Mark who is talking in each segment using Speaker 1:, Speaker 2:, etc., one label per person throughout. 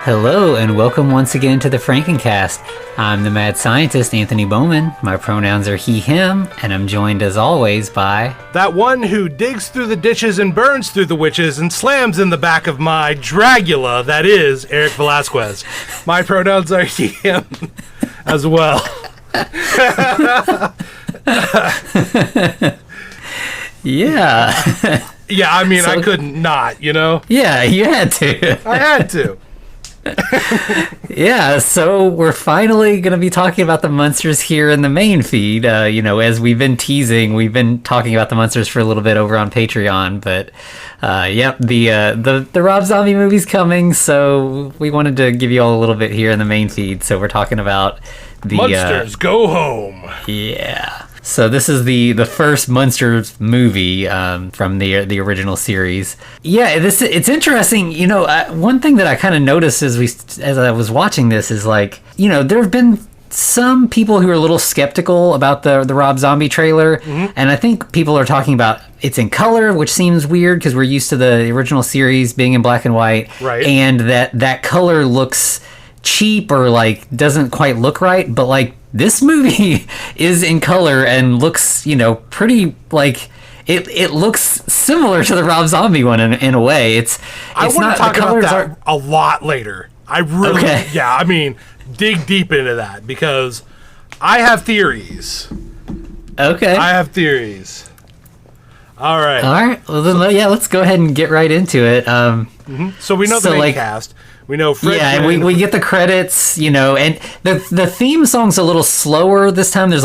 Speaker 1: Hello, and welcome once again to the Frankencast. I'm the mad scientist, Anthony Bowman. My pronouns are he, him, and I'm joined as always by...
Speaker 2: that one who digs through the ditches and burns through the witches and slams in the back of my Dragula, that is, Eric Velasquez. My pronouns are he, him, as well.
Speaker 1: Yeah.
Speaker 2: Yeah, I mean, I couldn't not, you know?
Speaker 1: Yeah, you had to.
Speaker 2: I had to.
Speaker 1: Yeah, so we're finally going to be talking about the Munsters here in the main feed. As we've been teasing, we've been talking about the Munsters for a little bit over on Patreon, but the Rob Zombie movie's coming, so we wanted to give you all a little bit here in the main feed. So we're talking about the
Speaker 2: Munsters Go Home.
Speaker 1: Yeah. So this is the first Munsters movie from the original series. Yeah, it's interesting. You know, one thing that I kind of noticed as I was watching this is there have been some people who are a little skeptical about the Rob Zombie trailer, and I think people are talking about it's in color, which seems weird because we're used to the original series being in black and white,
Speaker 2: right? And
Speaker 1: that color looks cheap or doesn't quite look right, but this movie is in color and looks, pretty it looks similar to the Rob Zombie one in a way.
Speaker 2: I want to talk about that a lot later. Dig deep into that because I have theories.
Speaker 1: Okay.
Speaker 2: I have theories. All right.
Speaker 1: Well, then, let's go ahead and get right into it.
Speaker 2: So we know the main cast. We know Fred.
Speaker 1: Yeah, and we get the credits, and the theme song's a little slower this time. There's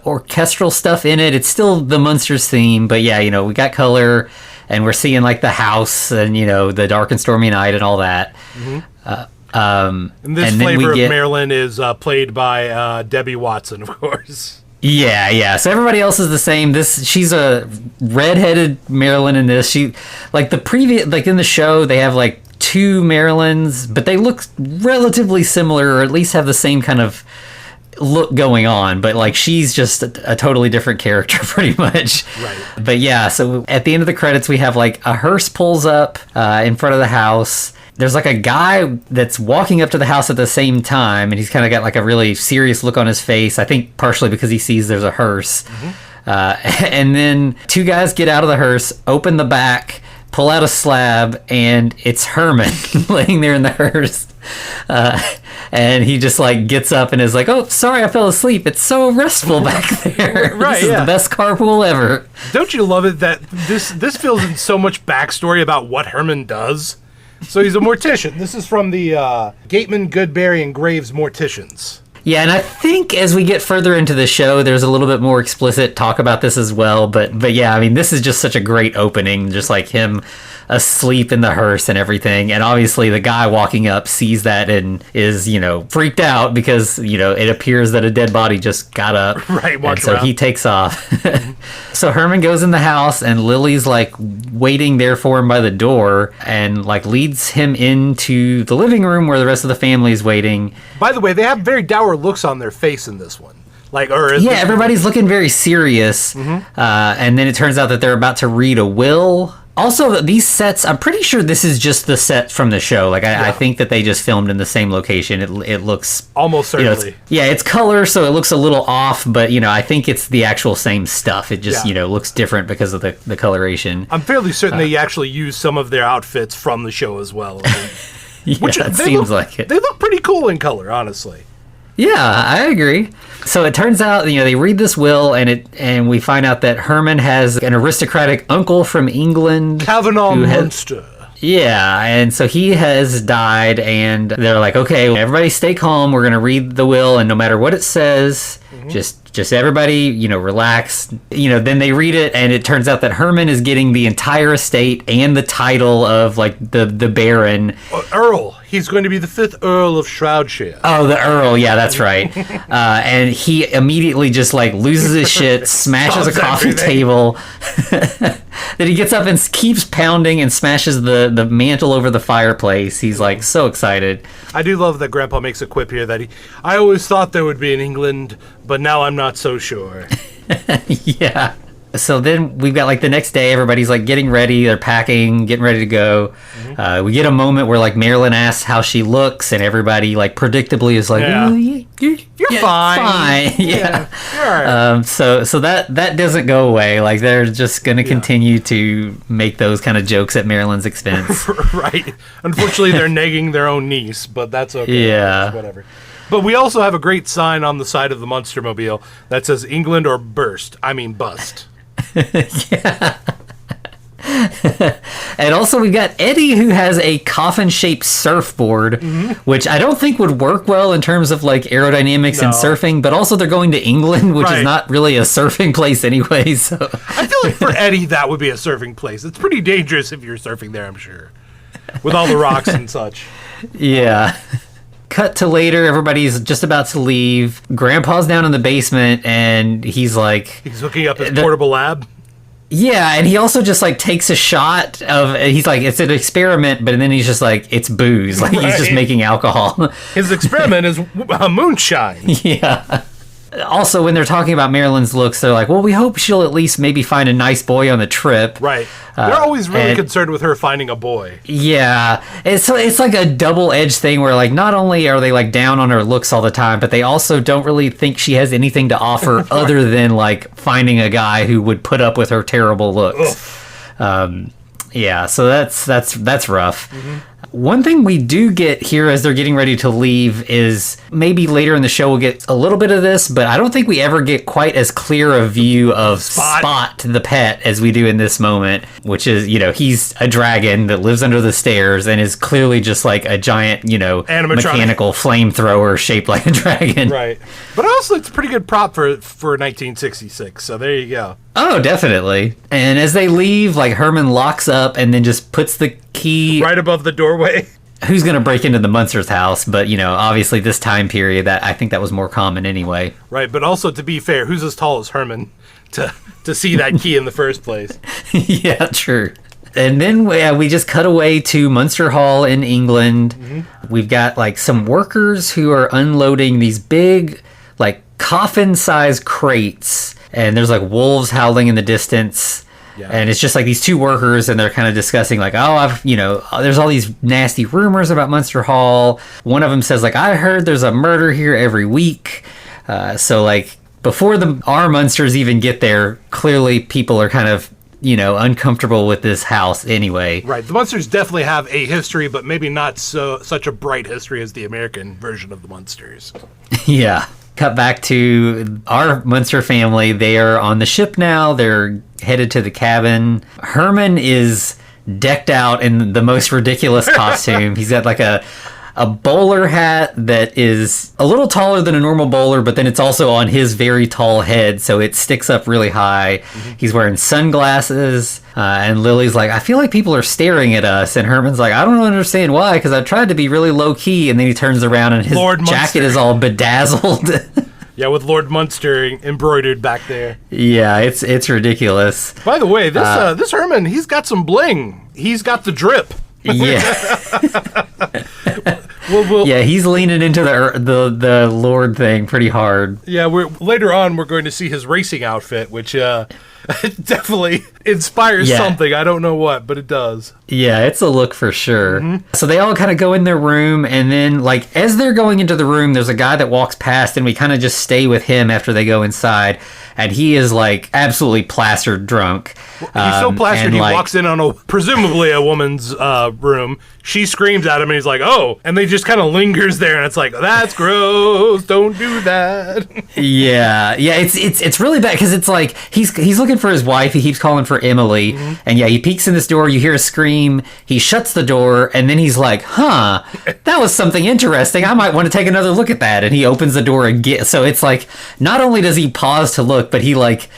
Speaker 1: orchestral stuff in it. It's still the Munsters theme, but we got color, and we're seeing the house and the dark and stormy night and all that.
Speaker 2: And this flavor of Marilyn is played by Debbie Watson, of course.
Speaker 1: Yeah. So everybody else is the same. She's a redheaded Marilyn in this. She the previous in the show they have two Marilyns, but they look relatively similar, or at least have the same kind of look going on. But she's just a totally different character, pretty much.
Speaker 2: Right.
Speaker 1: But yeah, so at the end of the credits, we have a hearse pulls up in front of the house. There's a guy that's walking up to the house at the same time, and he's kind of got a really serious look on his face. I think partially because he sees there's a hearse. And then two guys get out of the hearse, open the back, pull out a slab, and it's Herman laying there in the hearse. And he just gets up and is oh, sorry, I fell asleep. It's so restful back there.
Speaker 2: Right,
Speaker 1: this is the best carpool ever.
Speaker 2: Don't you love it that this fills in so much backstory about what Herman does? So he's a mortician. This is from the Gateman, Goodberry, and Graves Morticians.
Speaker 1: Yeah, and I think as we get further into the show, there's a little bit more explicit talk about this as well. But yeah, I mean, this is just such a great opening, just him asleep in the hearse and everything. And obviously the guy walking up sees that and is, freaked out because, it appears that a dead body just got up.
Speaker 2: Right,
Speaker 1: and so he takes off. So Herman goes in the house and Lily's waiting there for him by the door and leads him into the living room where the rest of the family is waiting.
Speaker 2: By the way, they have very dour looks on their face in this one.
Speaker 1: Everybody's looking very serious. And then it turns out that they're about to read a will. Also, these sets, I'm pretty sure this is just the set from the show. I think that they just filmed in the same location. It looks...
Speaker 2: almost certainly.
Speaker 1: It's color, so it looks a little off, but, I think it's the actual same stuff. It just, looks different because of the coloration.
Speaker 2: I'm fairly certain they actually used some of their outfits from the show as well.
Speaker 1: It seems like it.
Speaker 2: They look pretty cool in color, honestly.
Speaker 1: Yeah, I agree. So it turns out, they read this will, and we find out that Herman has an aristocratic uncle from England.
Speaker 2: Kavanaugh Munster.
Speaker 1: Yeah, and so he has died, and they're okay, everybody stay calm. We're going to read the will, and no matter what it says, just everybody, relax. Then they read it, and it turns out that Herman is getting the entire estate and the title of, the Baron.
Speaker 2: Earl. He's going to be the 5th Earl of Shroudshire.
Speaker 1: Oh, the Earl. Yeah, that's right. And he immediately just loses his shit, smashes a coffee table. Then he gets up and keeps pounding and smashes the mantle over the fireplace. He's so excited.
Speaker 2: I do love that Grandpa makes a quip here that I always thought there would be in England, but now I'm not so sure.
Speaker 1: Yeah. So then we've got like the next day, everybody's like getting ready, they're packing, getting ready to go. We get a moment where like Marilyn asks how she looks, and everybody like predictably is like,
Speaker 2: Yeah.
Speaker 1: "Oh,
Speaker 2: You're fine.
Speaker 1: Yeah.
Speaker 2: You're all right.
Speaker 1: So that doesn't go away. Like they're just gonna continue to make those kind of jokes at Marilyn's expense.
Speaker 2: Right. Unfortunately, they're negging their own niece, but that's okay.
Speaker 1: Yeah.
Speaker 2: Whatever. But we also have a great sign on the side of the Munster mobile that says England or burst. I mean bust.
Speaker 1: Yeah. And also we got Eddie, who has a coffin-shaped surfboard, which I don't think would work well in terms of like aerodynamics and surfing, but also they're going to England, which is not really a surfing place anyway. So
Speaker 2: I feel like for Eddie, that would be a surfing place. It's pretty dangerous if you're surfing there, I'm sure, with all the rocks and such.
Speaker 1: Yeah. Cut to later, everybody's just about to leave. Grandpa's down in the basement, and he's like...
Speaker 2: He's hooking up his portable lab.
Speaker 1: Yeah, and he also just like takes a shot of... He's like, it's an experiment, but then he's just like, it's booze. Like, he's just making alcohol.
Speaker 2: His experiment is moonshine.
Speaker 1: Yeah. Also, when they're talking about Marilyn's looks, they're like, well, we hope she'll at least maybe find a nice boy on the trip.
Speaker 2: Right. They're always really concerned with her finding a boy.
Speaker 1: Yeah. It's like a double-edged thing where, like, not only are they, like, down on her looks all the time, but they also don't really think she has anything to offer other than, like, finding a guy who would put up with her terrible looks. Yeah, so that's rough. One thing we do get here as they're getting ready to leave is maybe later in the show we'll get a little bit of this, but I don't think we ever get quite as clear a view of Spot the pet as we do in this moment, which is, you know, he's a dragon that lives under the stairs and is clearly just like a giant, you know, mechanical flamethrower shaped like a dragon.
Speaker 2: Right. But also it's a pretty good prop for 1966, so there you go.
Speaker 1: Oh, definitely. And as they leave, like, Herman locks up and then just puts the key...
Speaker 2: right above the doorway.
Speaker 1: Who's going to break into the Munsters' house? But, you know, obviously this time period, that I think that was more common anyway.
Speaker 2: Right, but also, to be fair, who's as tall as Herman to see that key in the first place?
Speaker 1: Yeah, true. And then we just cut away to Munster Hall in England. We've got, like, some workers who are unloading these big, like, coffin-sized crates. And there's like wolves howling in the distance. Yeah. And it's just like these two workers, and they're kind of discussing like, there's all these nasty rumors about Munster Hall. One of them says like, I heard there's a murder here every week. So like before our Munsters even get there, clearly people are kind of, you know, uncomfortable with this house anyway.
Speaker 2: Right. The Munsters definitely have a history, but maybe not such a bright history as the American version of the Munsters.
Speaker 1: Yeah. Cut back to our Munster family. They are on the ship now. They're headed to the cabin. Herman is decked out in the most ridiculous costume. He's got like a bowler hat that is a little taller than a normal bowler, but then it's also on his very tall head, so it sticks up really high. He's wearing sunglasses, and Lily's like, I feel like people are staring at us, and Herman's like, I don't understand why, because I've tried to be really low-key, and then he turns around and his jacket is all bedazzled.
Speaker 2: Yeah, with Lord Munster embroidered back there.
Speaker 1: Yeah, it's ridiculous.
Speaker 2: By the way, this Herman, he's got some bling. He's got the drip.
Speaker 1: Yeah.
Speaker 2: We'll,
Speaker 1: yeah, he's leaning into the Lord thing pretty hard.
Speaker 2: Yeah, later on we're going to see his racing outfit, which definitely inspires something. I don't know what, but it does.
Speaker 1: Yeah, it's a look for sure. So they all kind of go in their room, and then like as they're going into the room, there's a guy that walks past, and we kind of just stay with him after they go inside, and he is like absolutely plastered drunk.
Speaker 2: He's so plastered he walks in on presumably a woman's room. She screams at him, and he's like, "Oh!" And they just kind of lingers there, and it's like, "That's gross. Don't do that."
Speaker 1: Yeah. It's really bad because it's like he's looking for his wife. He keeps calling for Emily, and he peeks in this door. You hear a scream. He shuts the door, and then he's like, "Huh, that was something interesting. I might want to take another look at that." And he opens the door again. So it's like not only does he pause to look, but he like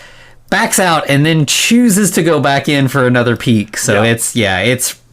Speaker 1: backs out and then chooses to go back in for another peek. So it's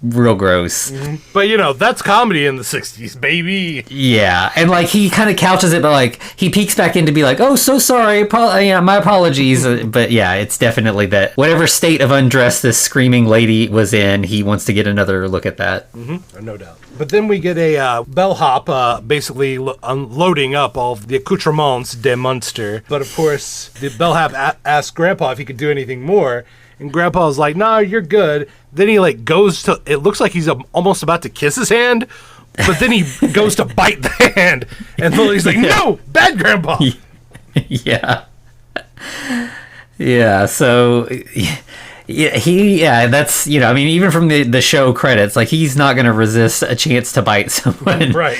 Speaker 1: real gross.
Speaker 2: But, that's comedy in the 60s, baby.
Speaker 1: Yeah, and, like, he kind of couches it, but, like, he peeks back in to be like, oh, so sorry, my apologies. But, yeah, it's definitely that whatever state of undress this screaming lady was in, he wants to get another look at that.
Speaker 2: No doubt. But then we get a bellhop basically unloading up all of the accoutrements de Munster. But, of course, the bellhop asks Grandpa if he could do anything more. And Grandpa's like, nah, you're good. Then he, like, goes to... It looks like he's almost about to kiss his hand. But then he goes to bite the hand. And Lily's like, no, bad Grandpa.
Speaker 1: Yeah. Yeah, so... Yeah, that's, I mean, even from the show credits, like, he's not going to resist a chance to bite someone.
Speaker 2: Right.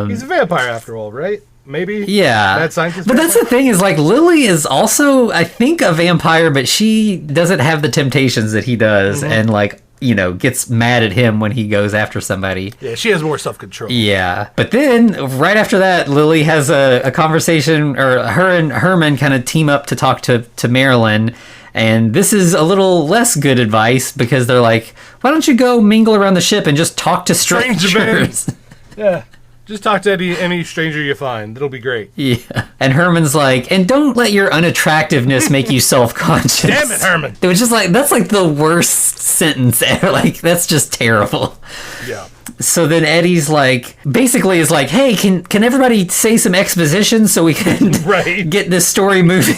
Speaker 2: He's a vampire after all, right? Maybe?
Speaker 1: Yeah.
Speaker 2: Mad scientist
Speaker 1: but that's the thing is, like, Lily is also, I think, a vampire, but she doesn't have the temptations that he does, and, like, gets mad at him when he goes after somebody.
Speaker 2: Yeah, she has more self-control.
Speaker 1: Yeah. But then, right after that, Lily has a conversation, or her and Herman kind of team up to talk to Marilyn. And this is a little less good advice because they're like, why don't you go mingle around the ship and just talk to strangers?
Speaker 2: Yeah. Just talk to any stranger you find. It'll be great.
Speaker 1: Yeah. And Herman's like, and don't let your unattractiveness make you self-conscious.
Speaker 2: Damn it, Herman.
Speaker 1: It was just like, that's like the worst sentence ever. Like, that's just terrible.
Speaker 2: Yeah.
Speaker 1: So then Eddie's like, basically is like, hey, can everybody say some exposition so we can get this story moving?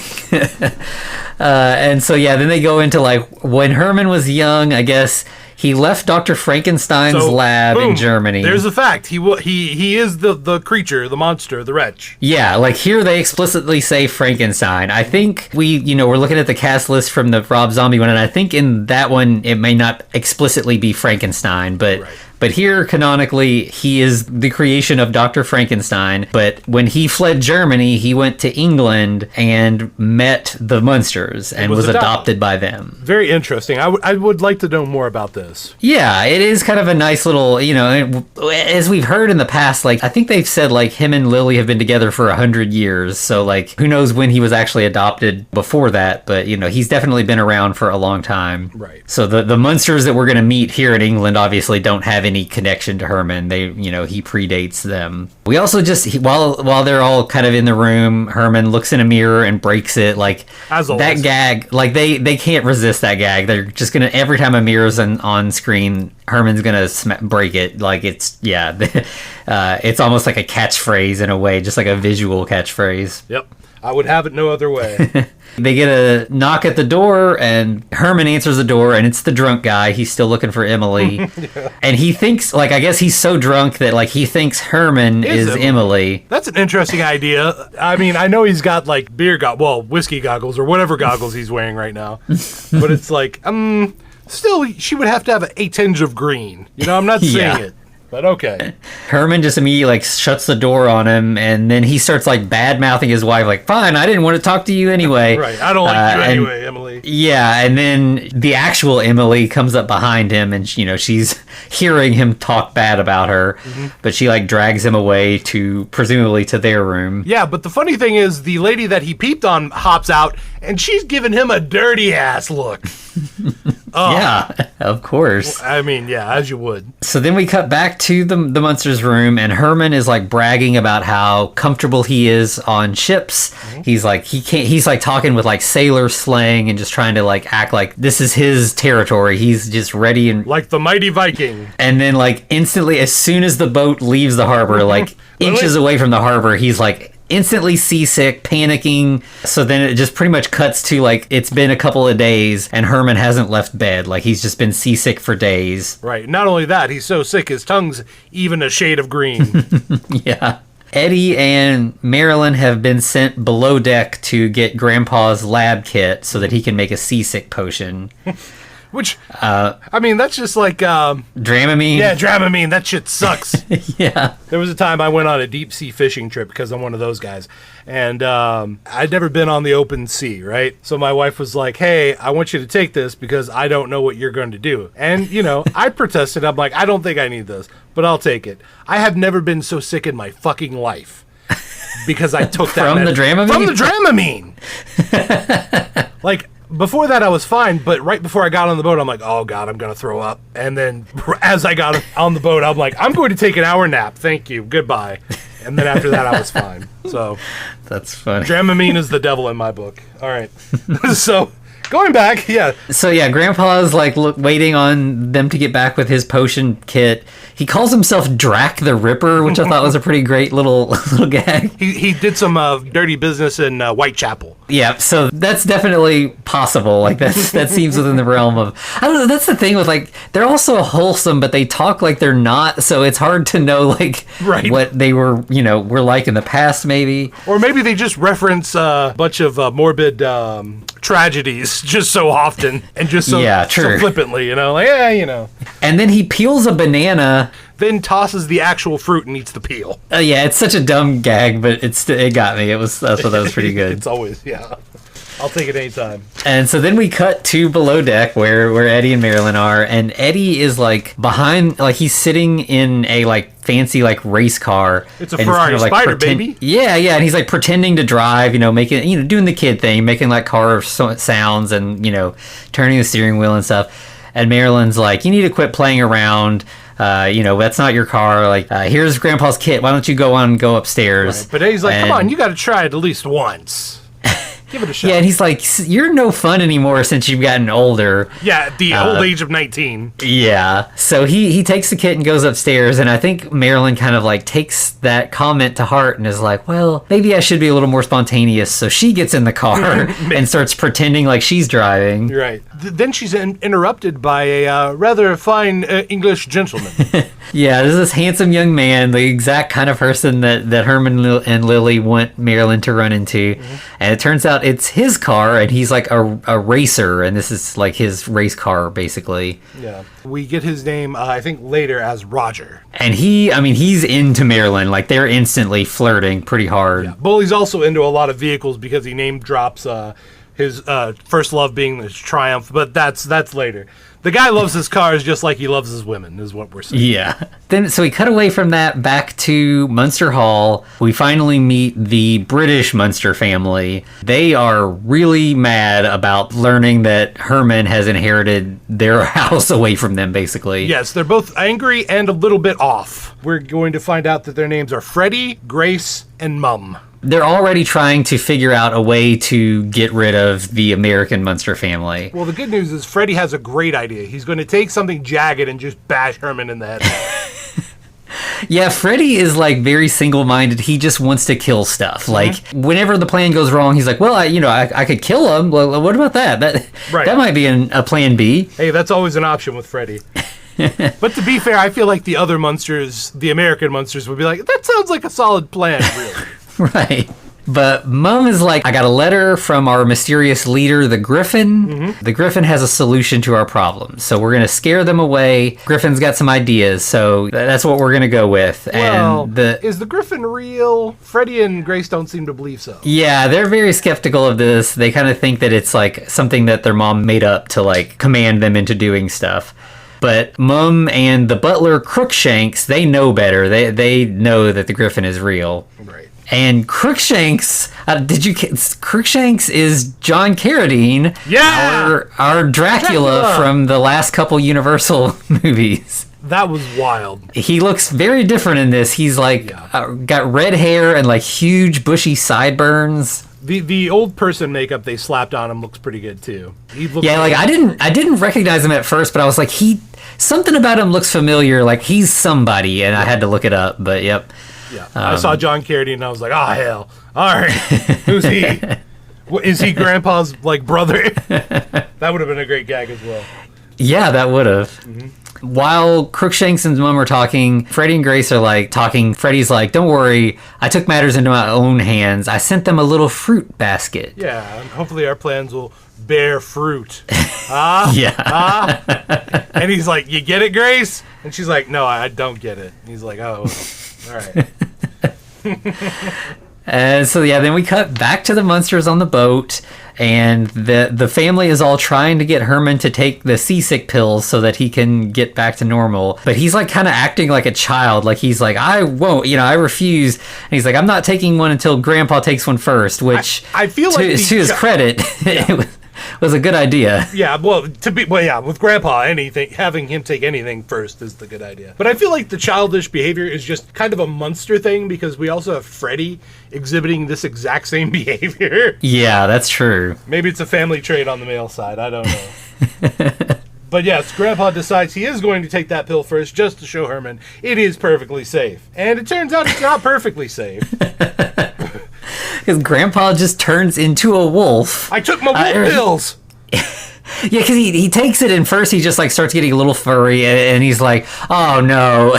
Speaker 1: And so, yeah, then they go into, like, when Herman was young, I guess he left Dr. Frankenstein's lab in Germany.
Speaker 2: There's a fact. He is the creature, the monster, the wretch.
Speaker 1: Yeah, like, here they explicitly say Frankenstein. I think we're looking at the cast list from the Rob Zombie one, and I think in that one it may not explicitly be Frankenstein, but... Right. But here, canonically, he is the creation of Dr. Frankenstein. But when he fled Germany, he went to England and met the Munsters and was adopted by them.
Speaker 2: Very interesting. I would like to know more about this.
Speaker 1: Yeah, it is kind of a nice little, as we've heard in the past, like, I think they've said, like, him and Lily have been together for 100 years. So, like, who knows when he was actually adopted before that. But, he's definitely been around for a long time.
Speaker 2: Right.
Speaker 1: So the Munsters that we're going to meet here in England obviously don't have any connection to Herman. They, he predates them. We also while they're all kind of in the room, Herman looks in a mirror and breaks it. Like, that gag, like, they can't resist that gag. They're just gonna, every time a mirror's on screen, Herman's gonna break it. Like, it's it's almost like a catchphrase in a way, just like a visual catchphrase.
Speaker 2: Yep. I would have it no other way.
Speaker 1: They get a knock at the door, and Herman answers the door, and it's the drunk guy. He's still looking for Emily. Yeah. And he thinks, like, I guess he's so drunk that, like, he thinks Herman is Emily.
Speaker 2: That's an interesting idea. I mean, I know he's got, like, whiskey goggles or whatever goggles he's wearing right now. But it's like, still, she would have to have a tinge of green. I'm not saying it. But okay.
Speaker 1: Herman just immediately, like, shuts the door on him, and then he starts, like, bad-mouthing his wife, like, fine, I didn't want to talk to you anyway.
Speaker 2: Right, I don't like you anyway, Emily.
Speaker 1: Yeah, and then the actual Emily comes up behind him, and, she's hearing him talk bad about her, but she, like, drags him away presumably to their room.
Speaker 2: Yeah, but the funny thing is, the lady that he peeped on hops out, and she's giving him a dirty-ass look.
Speaker 1: Yeah, of course.
Speaker 2: I mean, yeah, as you would.
Speaker 1: So then we cut back to the Munsters' room, and Herman is, like, bragging about how comfortable he is on ships. He's like, he's like talking with, like, sailor slang and just trying to, like, act like this is his territory. He's just ready and
Speaker 2: like the mighty Viking.
Speaker 1: And then, like, instantly, as soon as the boat leaves the harbor, like, inches away from the harbor, he's like instantly seasick, panicking. So then it just pretty much cuts to, like, it's been a couple of days and Herman hasn't left bed. Like, he's just been seasick for days.
Speaker 2: Right. Not only that, he's so sick his tongue's even a shade of green.
Speaker 1: Yeah. Eddie and Marilyn have been sent below deck to get Grandpa's lab kit so that he can make a seasick potion.
Speaker 2: Which, I mean, that's just like...
Speaker 1: Dramamine?
Speaker 2: Yeah, Dramamine. That shit sucks.
Speaker 1: Yeah.
Speaker 2: There was a time I went on a deep-sea fishing trip because I'm one of those guys. And I'd never been on the open sea, right? So my wife was like, hey, I want you to take this because I don't know what you're going to do. And, I protested. I'm like, I don't think I need this, but I'll take it. I have never been so sick in my fucking life because I took that
Speaker 1: From the Dramamine?
Speaker 2: From the Dramamine! Like... Before that, I was fine, but right before I got on the boat, I'm like, oh, God, I'm going to throw up. And then as I got on the boat, I'm like, I'm going to take an hour nap. Thank you. Goodbye. And then after that, I was fine. So
Speaker 1: That's funny.
Speaker 2: Dramamine is the devil in my book. All right. So going back, yeah.
Speaker 1: So yeah, Grandpa's like waiting on them to get back with his potion kit. He calls himself Drac the Ripper, which I thought was a pretty great little gag.
Speaker 2: He did some dirty business in Whitechapel.
Speaker 1: Yeah, so that's definitely possible. Like that seems within the realm of, I don't know. That's the thing with like, they're also wholesome, but they talk like they're not. So it's hard to know like what they were like in the past, maybe.
Speaker 2: Or maybe they just reference a bunch of morbid tragedies just so often and just so flippantly, like,
Speaker 1: And then he peels a banana.
Speaker 2: Then tosses the actual fruit and eats the peel.
Speaker 1: Yeah, it's such a dumb gag, but it got me. I thought that was pretty good.
Speaker 2: It's always, I'll take it anytime.
Speaker 1: And so then we cut to below deck where Eddie and Marilyn are, and Eddie is like behind, like he's sitting in a like fancy like race car.
Speaker 2: It's a Ferrari Spider, baby.
Speaker 1: Yeah, and he's like pretending to drive, making, doing the kid thing, making like car sounds and, turning the steering wheel and stuff. And Marilyn's like, you need to quit playing around. That's not your car. Like, here's Grandpa's kit. Why don't you go upstairs?
Speaker 2: Right. But Eddie's like, come on, you got to try it at least once. Give it a shot.
Speaker 1: Yeah, and he's like, you're no fun anymore since you've gotten older.
Speaker 2: Yeah, at the old age of 19.
Speaker 1: Yeah. So he takes the kit and goes upstairs, and I think Marilyn kind of like takes that comment to heart and is like, well, maybe I should be a little more spontaneous. So she gets in the car and starts pretending like she's driving.
Speaker 2: Right. Then she's interrupted by a rather fine English gentleman.
Speaker 1: Yeah, this is this handsome young man, the exact kind of person that Herman and Lily want Marilyn to run into. Mm-hmm. And it turns out it's his car, and he's like a racer, and this is like his race car, basically.
Speaker 2: Yeah. We get his name, I think, later as Roger.
Speaker 1: And he's into Marilyn. Like, they're instantly flirting pretty hard.
Speaker 2: Yeah. Bully's also into a lot of vehicles because he name drops his first love being his Triumph, but that's later. The guy loves his cars just like he loves his women, is what we're saying.
Speaker 1: Yeah. So we cut away from that back to Munster Hall. We finally meet the British Munster family. They are really mad about learning that Herman has inherited their house away from them, basically.
Speaker 2: Yes, they're both angry and a little bit off. We're going to find out that their names are Freddie, Grace, and Mum.
Speaker 1: They're already trying to figure out a way to get rid of the American Munster family.
Speaker 2: Well, the good news is Freddie has a great idea. He's going to take something jagged and just bash Herman in the head.
Speaker 1: Yeah, Freddie is like very single-minded. He just wants to kill stuff. Mm-hmm. Like whenever the plan goes wrong, he's like, "Well, I could kill him. Well, what about that? That might be a plan B."
Speaker 2: Hey, that's always an option with Freddie. But to be fair, I feel like the other Munsters, the American Munsters, would be like, "That sounds like a solid plan, really."
Speaker 1: Right. But Mum is like, I got a letter from our mysterious leader, the Gryphon. Mm-hmm. The Gryphon has a solution to our problem. So we're going to scare them away. Gryphon's got some ideas. So that's what we're going to go with.
Speaker 2: Well, is the Gryphon real? Freddie and Grace don't seem to believe so.
Speaker 1: Yeah, they're very skeptical of this. They kind of think that it's like something that their mom made up to like command them into doing stuff. But Mum and the butler Crookshanks, they know better. They know that the Gryphon is real.
Speaker 2: Right.
Speaker 1: And Crookshanks, Crookshanks is John Carradine, our Dracula from the last couple Universal movies.
Speaker 2: That was wild.
Speaker 1: He looks very different in this. He's like got red hair and like huge bushy sideburns.
Speaker 2: The old person makeup they slapped on him looks pretty good too.
Speaker 1: I didn't recognize him at first, but I was like, something about him looks familiar. Like he's somebody, and I had to look it up. But yep.
Speaker 2: Yeah, I saw John Carradine and I was like, oh, hell. All right. Who's he? Is he Grandpa's, like, brother? That would have been a great gag as well.
Speaker 1: Yeah, that would have. Mm-hmm. While Crookshanks and Mum are talking, Freddie and Grace are, like, talking. Freddie's like, don't worry. I took matters into my own hands. I sent them a little fruit basket.
Speaker 2: Yeah, and hopefully our plans will bear fruit. And he's like, you get it, Grace? And she's like, no, I don't get it. And he's like, oh, well. All right.
Speaker 1: And so then we cut back to the Munsters on the boat, and the family is all trying to get Herman to take the seasick pills so that he can get back to normal. But he's like kind of acting like a child. Like he's like, I won't, I refuse. And he's like, I'm not taking one until Grandpa takes one first. Which
Speaker 2: I feel like
Speaker 1: to his credit, was a good idea.
Speaker 2: Yeah, with Grandpa, having him take anything first is the good idea. But I feel like the childish behavior is just kind of a Munster thing because we also have Freddy exhibiting this exact same behavior.
Speaker 1: Yeah, that's true.
Speaker 2: Maybe it's a family trait on the male side. I don't know. But yes, Grandpa decides he is going to take that pill first just to show Herman it is perfectly safe. And it turns out it's not perfectly safe.
Speaker 1: Because Grandpa just turns into a wolf.
Speaker 2: I took my wolf pills!
Speaker 1: Yeah, because he takes it, and first he just like starts getting a little furry, and he's like, "Oh no!"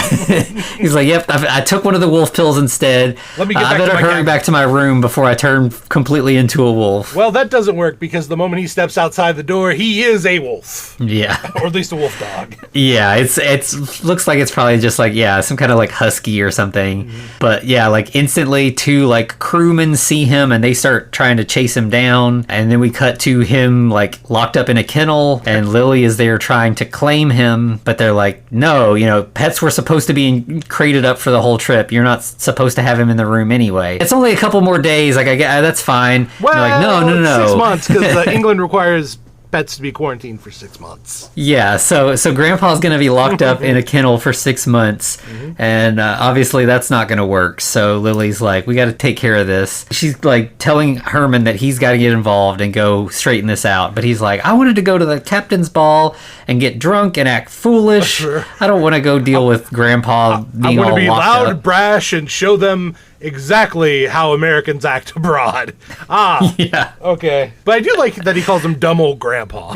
Speaker 1: He's like, "Yep, I took one of the wolf pills instead.
Speaker 2: Let me get back
Speaker 1: I better hurry back to my room before I turn completely into a wolf."
Speaker 2: Well, that doesn't work because the moment he steps outside the door, he is a wolf.
Speaker 1: Yeah,
Speaker 2: or at least a wolf dog.
Speaker 1: Yeah, it's looks like it's probably just like some kind of like husky or something. Mm-hmm. But yeah, like instantly two like crewmen see him and they start trying to chase him down, and then we cut to him like locked up in a kennel, and Lily is there trying to claim him, but they're like, no, pets were supposed to be crated up for the whole trip. You're not supposed to have him in the room anyway. It's only a couple more days. Like, I get that's fine.
Speaker 2: Well,
Speaker 1: like, no.
Speaker 2: 6 months because England requires pets to be quarantined for 6 months.
Speaker 1: Yeah, so Grandpa's going to be locked up in a kennel for 6 months, and obviously that's not going to work. So Lily's like, we got to take care of this. She's like telling Herman that he's got to get involved and go straighten this out. But he's like, I wanted to go to the captain's ball and get drunk and act foolish.
Speaker 2: Sure.
Speaker 1: I don't want to go deal with Grandpa being all locked up. I want to be loud,
Speaker 2: brash, and show them exactly how Americans act abroad. Yeah. Okay. But I do like that he calls him dumb old Grandpa.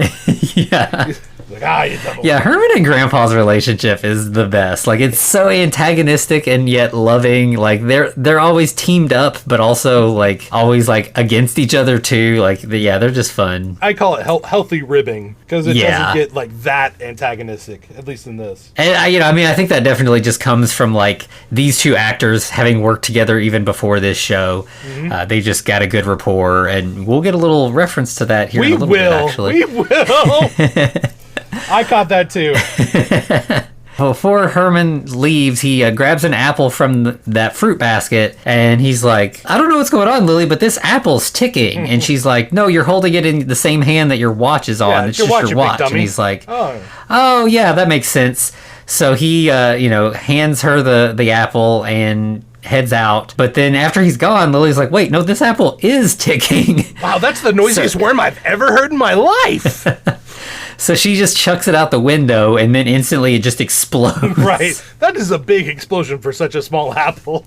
Speaker 1: Yeah.
Speaker 2: He's like, you dumb old
Speaker 1: Herman and Grandpa's relationship is the best. Like, it's so antagonistic and yet loving. Like, they're always teamed up, but also like always like against each other too. Like, they're just fun.
Speaker 2: I call it healthy ribbing because it doesn't get like that antagonistic, at least in this.
Speaker 1: And I think that definitely just comes from like these two actors having worked together even before this show. Mm-hmm. They just got a good rapport, and we'll get a little reference to that here in a little bit, actually.
Speaker 2: We will. I caught that too.
Speaker 1: Before Herman leaves, he grabs an apple from that fruit basket, and he's like, I don't know what's going on, Lily, but this apple's ticking. And she's like, no, you're holding it in the same hand that your watch is on.
Speaker 2: Yeah,
Speaker 1: it's just your watch. And he's like, oh, yeah, that makes sense. So he, hands her the apple and heads out. But then after he's gone, Lily's like, wait, no, this apple is ticking.
Speaker 2: Wow, that's the noisiest worm I've ever heard in my life.
Speaker 1: So she just chucks it out the window, and then instantly it just explodes.
Speaker 2: Right. That is a big explosion for such a small apple.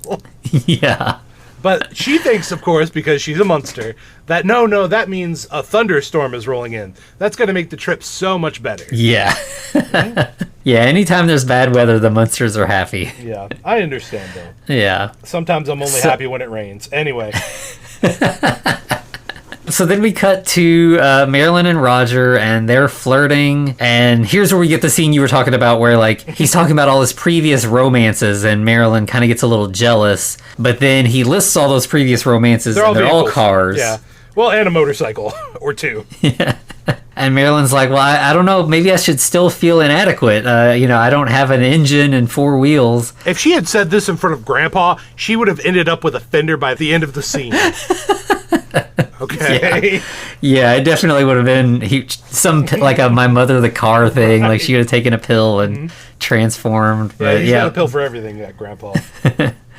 Speaker 1: Yeah.
Speaker 2: But she thinks, of course, because she's a Munster, that no, that means a thunderstorm is rolling in. That's going to make the trip so much better.
Speaker 1: Yeah. Yeah, anytime there's bad weather, the Munsters are happy.
Speaker 2: Yeah, I understand, though.
Speaker 1: Yeah.
Speaker 2: Sometimes I'm only happy when it rains. Anyway.
Speaker 1: So then we cut to Marilyn and Roger, and they're flirting. And here's where we get the scene you were talking about where, like, he's talking about all his previous romances, and Marilyn kind of gets a little jealous. But then he lists all those previous romances, and they're all cars.
Speaker 2: Yeah. Well, and a motorcycle or two.
Speaker 1: Yeah. And Marilyn's like, well, I don't know. Maybe I should still feel inadequate. I don't have an engine and 4 wheels.
Speaker 2: If she had said this in front of Grandpa, she would have ended up with a fender by the end of the scene. Okay.
Speaker 1: Yeah, it definitely would have been like a my mother the car thing. Right. Like she would have taken a pill and transformed.
Speaker 2: But he's got a pill for everything, that Grandpa.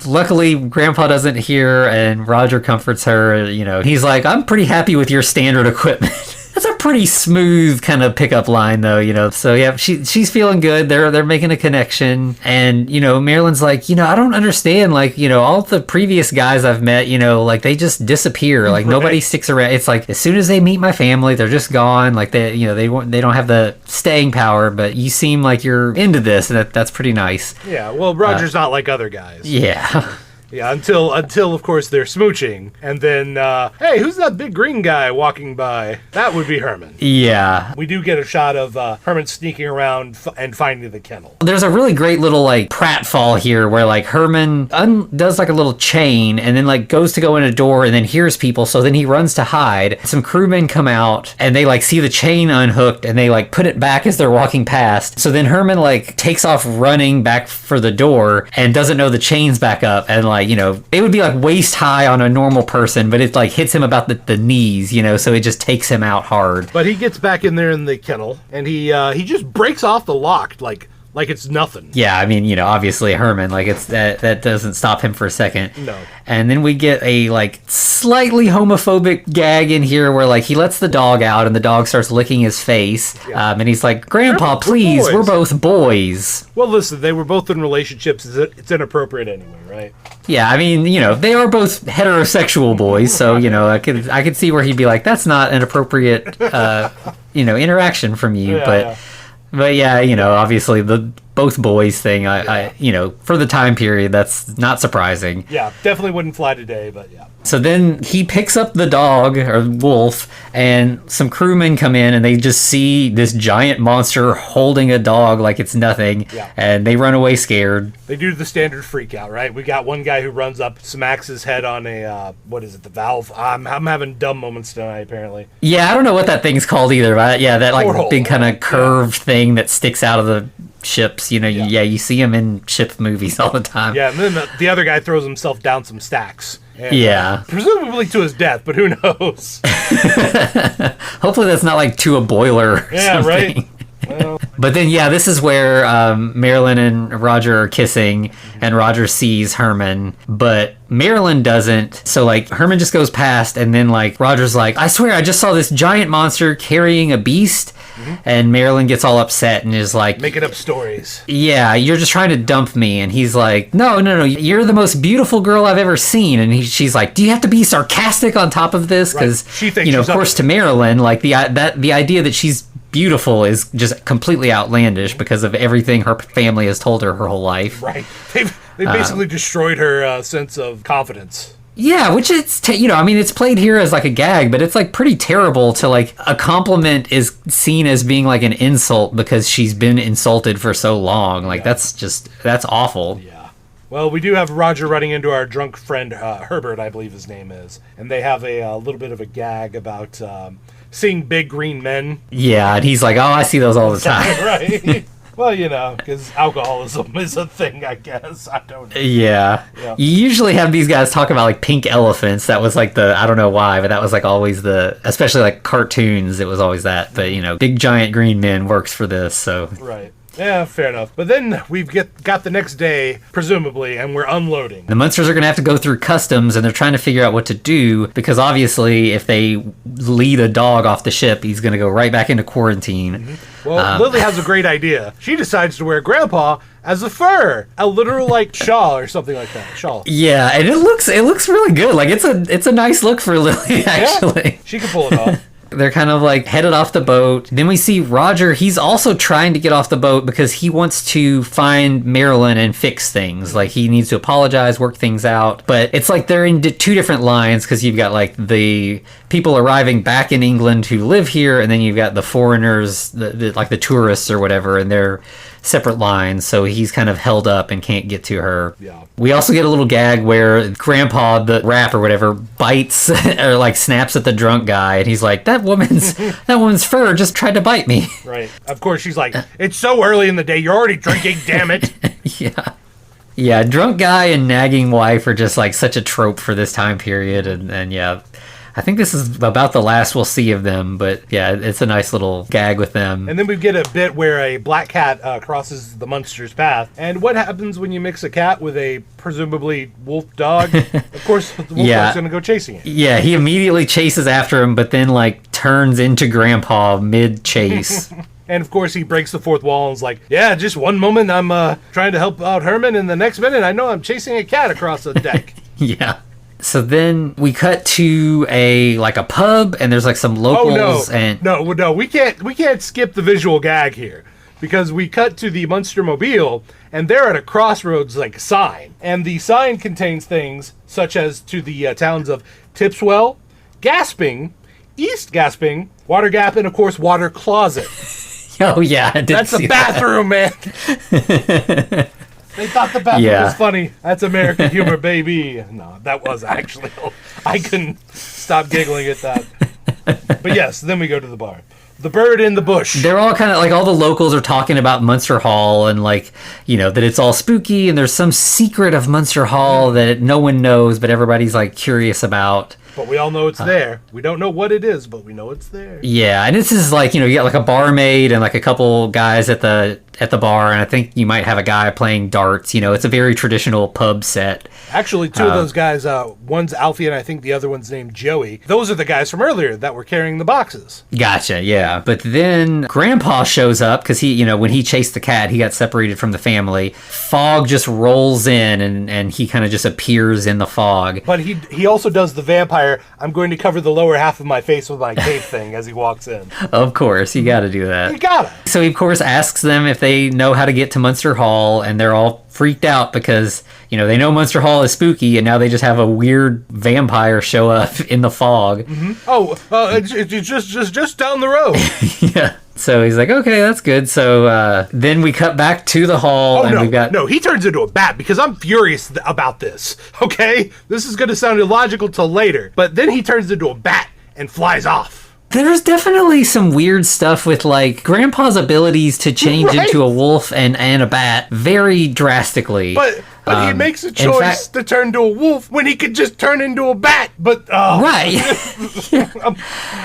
Speaker 1: Luckily, Grandpa doesn't hear, and Roger comforts her. He's like, I'm pretty happy with your standard equipment. That's a pretty smooth kind of pickup line, though, So, yeah, she's feeling good. They're making a connection. And, Marilyn's like, I don't understand. Like, all the previous guys I've met, like, they just disappear. Like, nobody sticks around. It's like, as soon as they meet my family, they're just gone. Like, they don't have the staying power. But you seem like you're into this, and that's pretty nice.
Speaker 2: Yeah, well, Roger's not like other guys.
Speaker 1: Yeah.
Speaker 2: Yeah, until of course they're smooching, and then hey, who's that big green guy walking by? That would be Herman.
Speaker 1: Yeah,
Speaker 2: we do get a shot of Herman sneaking around and finding the kennel.
Speaker 1: There's a really great little like pratfall here where like Herman does like a little chain and then like goes to go in a door and then hears people, so then he runs to hide. Some crewmen come out and they like see the chain unhooked and they like put it back as they're walking past. So then Herman like takes off running back for the door and doesn't know the chain's back up, and like like, it would be like waist high on a normal person, but it like hits him about the knees, so it just takes him out hard.
Speaker 2: But he gets back in there in the kennel, and he just breaks off the lock like it's nothing.
Speaker 1: Yeah, I mean, obviously Herman, like it's that doesn't stop him for a second.
Speaker 2: No.
Speaker 1: And then we get a like slightly homophobic gag in here where like he lets the dog out and the dog starts licking his face.
Speaker 2: Yeah.
Speaker 1: And he's like, Grandpa, please, we're both boys.
Speaker 2: Well, listen, they were both in relationships. It's inappropriate anyway, right?
Speaker 1: Yeah, I mean, they are both heterosexual boys, so I could see where he'd be like, that's not an appropriate interaction from you, But yeah, obviously the both boys thing, I for the time period, that's not surprising.
Speaker 2: Yeah, definitely wouldn't fly today, but yeah.
Speaker 1: So then he picks up the dog, or wolf, and some crewmen come in and they just see this giant monster holding a dog like it's nothing, and they run away scared.
Speaker 2: They do the standard freak out, right? We got one guy who runs up, smacks his head on a, the valve? I'm having dumb moments tonight, apparently.
Speaker 1: Yeah, I don't know what that thing's called either, but yeah, that like
Speaker 2: Porthole.
Speaker 1: big kind of curved thing that sticks out of the ships, you see them in ship movies all the time.
Speaker 2: Yeah, and then the other guy throws himself down some stacks. And,
Speaker 1: presumably
Speaker 2: to his death, but who knows?
Speaker 1: Hopefully that's not like to a boiler or something.
Speaker 2: Right. Well.
Speaker 1: But then, this is where Marilyn and Roger are kissing, and Roger sees Herman, but Marilyn doesn't. So, like, Herman just goes past, and then, like, Roger's like, I swear, I just saw this giant monster carrying a beast. And Marilyn gets all upset and is like,
Speaker 2: making up stories.
Speaker 1: Yeah, you're just trying to dump me. And he's like, no, you're the most beautiful girl I've ever seen. And she's like, do you have to be sarcastic on top of this? Because,
Speaker 2: She thinks
Speaker 1: of course, to Marilyn, like the idea that she's beautiful is just completely outlandish because of everything her family has told her whole life.
Speaker 2: Right. They basically destroyed her sense of confidence.
Speaker 1: Yeah, which it's, it's played here as like a gag, but it's like pretty terrible to like a compliment is seen as being like an insult because she's been insulted for so long. Like that's awful.
Speaker 2: Yeah. Well, we do have Roger running into our drunk friend, Herbert, I believe his name is. And they have a little bit of a gag about seeing big green men.
Speaker 1: Yeah, and he's like, oh, I see those all the time.
Speaker 2: Right. Well, because alcoholism is a thing, I guess. I don't know.
Speaker 1: Yeah. You usually have these guys talk about, like, pink elephants. That was, like, I don't know why, but that was, like, always especially, like, cartoons, it was always that. But, big giant green men works for this, so.
Speaker 2: Right. Yeah, fair enough. But then we've got the next day, presumably, and we're unloading.
Speaker 1: The Munsters are going to have to go through customs, and they're trying to figure out what to do, because obviously if they lead a dog off the ship, he's going to go right back into quarantine.
Speaker 2: Mm-hmm. Well, Lily has a great idea. She decides to wear Grandpa as a fur, a literal like shawl or something like that. Shawl.
Speaker 1: Yeah, and it looks really good. Like it's a nice look for Lily, actually.
Speaker 2: Yeah, she can pull it off.
Speaker 1: They're kind of like headed off the boat. Then we see Roger. He's also trying to get off the boat because he wants to find Marilyn and fix things. Like he needs to apologize, work things out. But it's like they're in two different lines because you've got like the people arriving back in England who live here, and then you've got the foreigners, like the tourists or whatever, and they're separate lines. So he's kind of held up and can't get to her.
Speaker 2: Yeah.
Speaker 1: We also get a little gag where Grandpa, the rat or whatever, bites or like snaps at the drunk guy, and he's like, that woman's fur just tried to bite me.
Speaker 2: Right. Of course, she's like, it's so early in the day, you're already drinking, damn it.
Speaker 1: Yeah, drunk guy and nagging wife are just like such a trope for this time period, and yeah, I think this is about the last we'll see of them, but yeah, it's a nice little gag with them.
Speaker 2: And then we get a bit where a black cat crosses the Munsters' path. And what happens when you mix a cat with a presumably wolf dog? Of course, the wolf dog's going to go chasing it.
Speaker 1: Yeah, he immediately chases after him, but then like turns into Grandpa mid-chase.
Speaker 2: And of course, he breaks the fourth wall and is like, yeah, just one moment I'm trying to help out Herman, and the next minute I know I'm chasing a cat across the deck.
Speaker 1: Yeah. So then we cut to a pub, and there's like some locals.
Speaker 2: No, we can't skip the visual gag here, because we cut to the Munster Mobile, and they're at a crossroads like sign, and the sign contains things such as to the towns of Tipswell, Gasping, East Gasping, Water Gap, and of course Water Closet.
Speaker 1: Oh yeah, I did.
Speaker 2: That's the bathroom, man. They thought the bathroom was funny. That's American humor, baby. No, that was actually. I couldn't stop giggling at that. But yes, then we go to the bar. The bird in the bush.
Speaker 1: They're all kind of like, all the locals are talking about Munster Hall and like, that it's all spooky and there's some secret of Munster Hall that no one knows, but everybody's like curious about.
Speaker 2: But we all know it's there. We don't know what it is, but we know it's there.
Speaker 1: Yeah, and this is like, you got like a barmaid and like a couple guys at the bar, and I think you might have a guy playing darts. It's a very traditional pub set.
Speaker 2: Actually, two of those guys, one's Alfie and I think the other one's named Joey. Those are the guys from earlier that were carrying the boxes.
Speaker 1: Gotcha, yeah. But then Grandpa shows up because he, when he chased the cat, he got separated from the family. Fog just rolls in and he kind of just appears in the fog.
Speaker 2: But he also does the vampire, I'm going to cover the lower half of my face with my cape thing as he walks in.
Speaker 1: Of course, you got to do that.
Speaker 2: You gotta.
Speaker 1: So he, of course, asks them if they know how to get to Munster Hall, and they're all freaked out because, they know Munster Hall is spooky, and now they just have a weird vampire show up in the fog.
Speaker 2: Mm-hmm. Oh, it's just down the road.
Speaker 1: Yeah. So he's like, okay, that's good. So then we cut back to the hall, and we've got...
Speaker 2: No, he turns into a bat because I'm furious about this, okay? This is going to sound illogical till later, but then he turns into a bat and flies off.
Speaker 1: There's definitely some weird stuff with, like, Grandpa's abilities to change into a wolf and a bat very drastically.
Speaker 2: But he makes a choice to turn into a wolf when he could just turn into a bat. But
Speaker 1: right,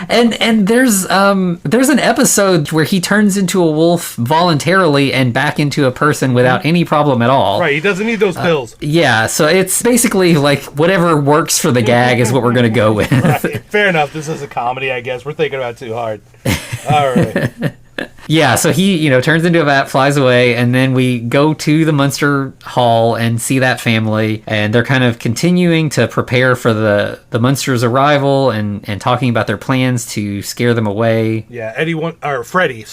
Speaker 1: and there's an episode where he turns into a wolf voluntarily and back into a person without any problem at all.
Speaker 2: Right, he doesn't need those pills.
Speaker 1: Yeah, so it's basically like whatever works for the gag is what we're gonna go with.
Speaker 2: Right, fair enough. This is a comedy, I guess. We're thinking about it too hard. All right.
Speaker 1: Yeah, so he, turns into a bat, flies away, and then we go to the Munster Hall and see that family, and they're kind of continuing to prepare for the Munsters' arrival and talking about their plans to scare them away.
Speaker 2: Yeah, Freddie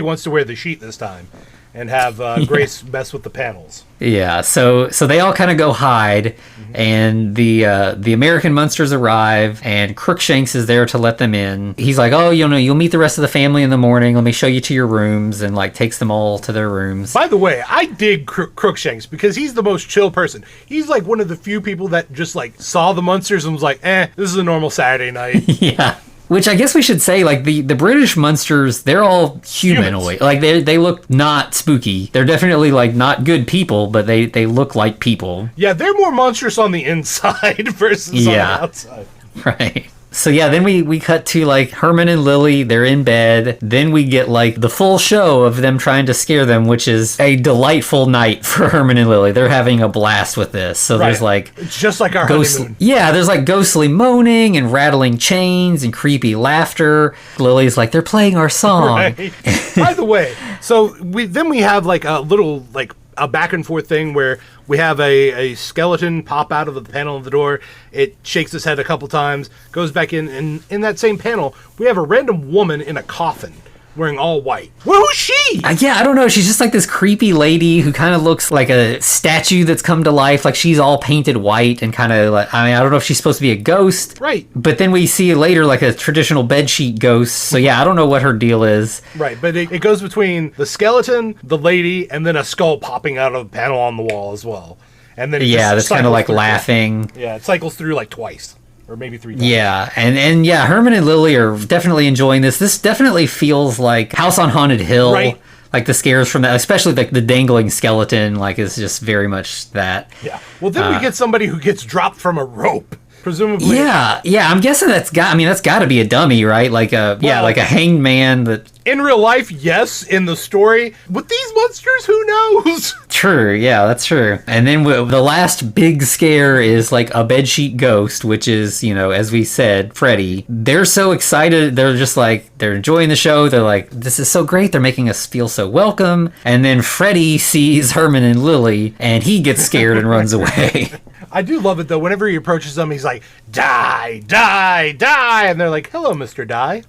Speaker 2: wants to wear the sheet this time and have Grace mess with the panels.
Speaker 1: Yeah, so they all kind of go hide, and the American Munsters arrive, and Crookshanks is there to let them in. He's like, oh, you'll meet the rest of the family in the morning. Let me show you to your rooms, and like takes them all to their rooms.
Speaker 2: By the way, I dig Crookshanks because he's the most chill person. He's like one of the few people that just like saw the Munsters and was like, this is a normal Saturday night.
Speaker 1: Yeah. Which I guess we should say, like, the British Munsters, they're all humanoid. Like, they look not spooky. They're definitely, like, not good people, but they look like people.
Speaker 2: Yeah, they're more monstrous on the inside versus on the outside.
Speaker 1: Right. So yeah, then we cut to like Herman and Lily, they're in bed. Then we get like the full show of them trying to scare them, which is a delightful night for Herman and Lily. They're having a blast with this. So there's like...
Speaker 2: It's just like our honeymoon.
Speaker 1: Yeah, there's like ghostly moaning and rattling chains and creepy laughter. Lily's like, they're playing our song.
Speaker 2: Right. By the way, so we have like a little like a back and forth thing where we have a skeleton pop out of the panel of the door. It shakes its head a couple times, goes back in, and in that same panel, we have a random woman in a coffin wearing all white. Who's she?
Speaker 1: Yeah, I don't know. She's just like this creepy lady who kind of looks like a statue that's come to life. Like she's all painted white and kind of like, I don't know if she's supposed to be a ghost.
Speaker 2: Right.
Speaker 1: But then we see later like a traditional bedsheet ghost. So yeah, I don't know what her deal is.
Speaker 2: Right, but it goes between the skeleton, the lady, and then a skull popping out of a panel on the wall as well. And then
Speaker 1: that's kind of like laughing.
Speaker 2: Yeah, it cycles through like twice. Or maybe 3 times.
Speaker 1: Yeah, and yeah, Herman and Lily are definitely enjoying this. This definitely feels like House on Haunted Hill.
Speaker 2: Right.
Speaker 1: Like the scares from that, especially the dangling skeleton, like is just very much that.
Speaker 2: Yeah. Well, then we get somebody who gets dropped from a rope. Presumably.
Speaker 1: Yeah, I'm guessing that's got to be a dummy, right? Like like a hanged man that...
Speaker 2: In real life, yes. In the story, with these monsters, who knows?
Speaker 1: True, yeah, that's true. And then the last big scare is like a bedsheet ghost, which is, as we said, Freddy. They're so excited. They're just like, they're enjoying the show. They're like, this is so great. They're making us feel so welcome. And then Freddy sees Herman and Lily, and he gets scared and runs away.
Speaker 2: I do love it, though. Whenever he approaches them, he's like, die, die, die. And they're like, hello, Mr. Die.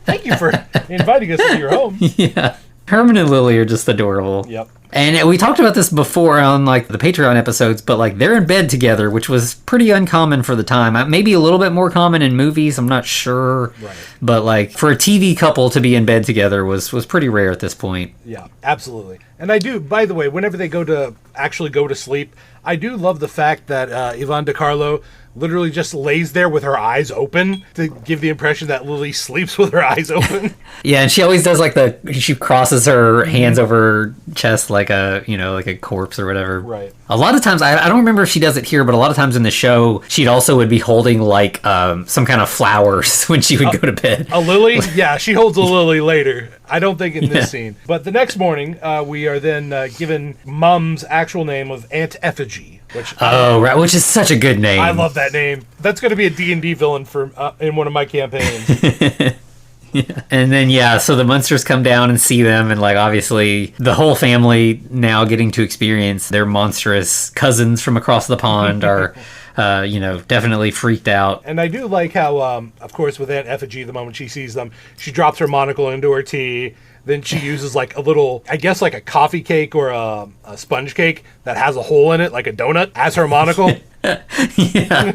Speaker 2: Thank you for inviting us to your home.
Speaker 1: Yeah. Herman and Lily are just adorable.
Speaker 2: Yep.
Speaker 1: And we talked about this before on like the Patreon episodes, but like they're in bed together, which was pretty uncommon for the time. Maybe a little bit more common in movies, I'm not sure.
Speaker 2: Right.
Speaker 1: But like for a TV couple to be in bed together was pretty rare at this point.
Speaker 2: Yeah, absolutely. And I do, by the way, whenever they actually go to sleep, I do love the fact that Yvonne DiCarlo literally just lays there with her eyes open to give the impression that Lily sleeps with her eyes open.
Speaker 1: Yeah, and she always does like she crosses her hands over her chest like a, like a corpse or whatever.
Speaker 2: Right.
Speaker 1: A lot of times, I don't remember if she does it here, but a lot of times in the show, she'd also would be holding like some kind of flowers when she would go to bed.
Speaker 2: A lily? Yeah, she holds a lily later. I don't think in this scene. But the next morning, we are then given Mum's actual name of Aunt Effigy.
Speaker 1: Right, which is such a good name.
Speaker 2: I love that name. That's going to be a D&D villain for in one of my campaigns.
Speaker 1: Yeah. And then, so the Munsters come down and see them, and, like, obviously the whole family now getting to experience their monstrous cousins from across the pond are, definitely freaked out.
Speaker 2: And I do like how, of course, with Aunt Effigy, the moment she sees them, she drops her monocle into her tea. Then she uses like a little, I guess like a coffee cake or a sponge cake that has a hole in it, like a donut, as her monocle.
Speaker 1: Yeah.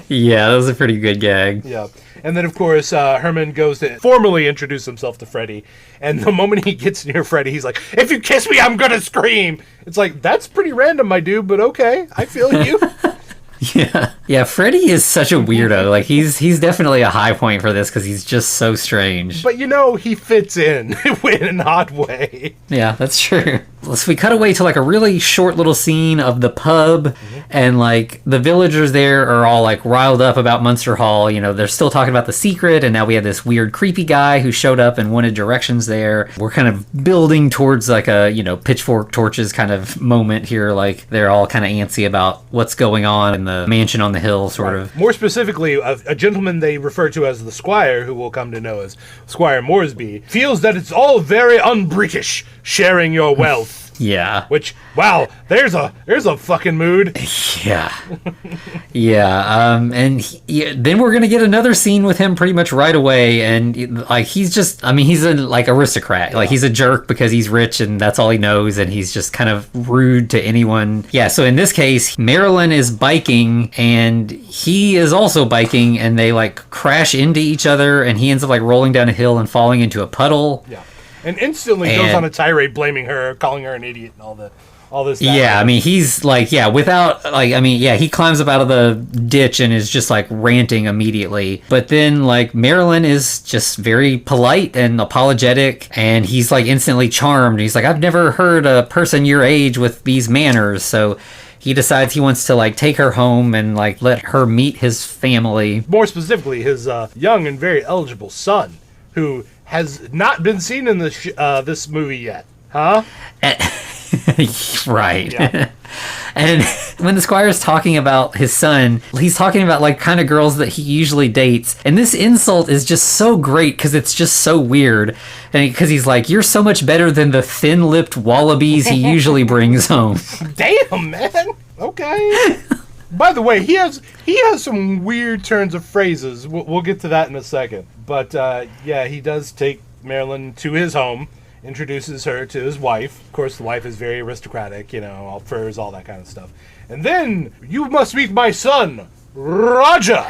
Speaker 1: Yeah, that was a pretty good gag.
Speaker 2: Yeah. And then, of course, Herman goes to formally introduce himself to Freddy. And the moment he gets near Freddy, he's like, "If you kiss me, I'm going to scream." It's like, that's pretty random, my dude, but okay. I feel you.
Speaker 1: Yeah, Freddy is such a weirdo. Like, he's definitely a high point for this because he's just so strange.
Speaker 2: But he fits in an odd way.
Speaker 1: Yeah, that's true. So we cut away to like a really short little scene of the pub, and like the villagers there are all like riled up about Munster Hall. They're still talking about the secret, and now we have this weird creepy guy who showed up and wanted directions there. We're kind of building towards like a pitchfork torches kind of moment here. Like they're all kind of antsy about what's going on in the mansion on the hill, sort of.
Speaker 2: More specifically, a gentleman they refer to as the Squire, who we'll come to know as Squire Moresby, feels that it's all very un-British, sharing your wealth.
Speaker 1: Yeah.
Speaker 2: Which, wow, there's a fucking mood.
Speaker 1: Yeah. Yeah. And then we're going to get another scene with him pretty much right away. And like, he's just, he's a like aristocrat. Yeah. Like he's a jerk because he's rich and that's all he knows. And he's just kind of rude to anyone. Yeah. So in this case, Marilyn is biking and he is also biking, and they like crash into each other, and he ends up like rolling down a hill and falling into a puddle.
Speaker 2: Yeah. And instantly goes on a tirade blaming her, calling her an idiot and all this.
Speaker 1: Yeah, he's like, he climbs up out of the ditch and is just like ranting immediately. But then like Marilyn is just very polite and apologetic, and he's like instantly charmed. He's like, "I've never heard a person your age with these manners." So he decides he wants to like take her home and like let her meet his family.
Speaker 2: More specifically, his young and very eligible son, who has not been seen in this movie yet. Huh?
Speaker 1: Right. Yeah. And when the Squire's talking about his son, he's talking about like kind of girls that he usually dates. And this insult is just so great because it's just so weird. And because he's like, "You're so much better than the thin-lipped wallabies he usually brings home."
Speaker 2: Damn, man. Okay. By the way, he has some weird turns of phrases. We'll get to that in a second. But he does take Marilyn to his home, introduces her to his wife. Of course, the wife is very aristocratic, all furs, all that kind of stuff. And then, "You must meet my son, Roger."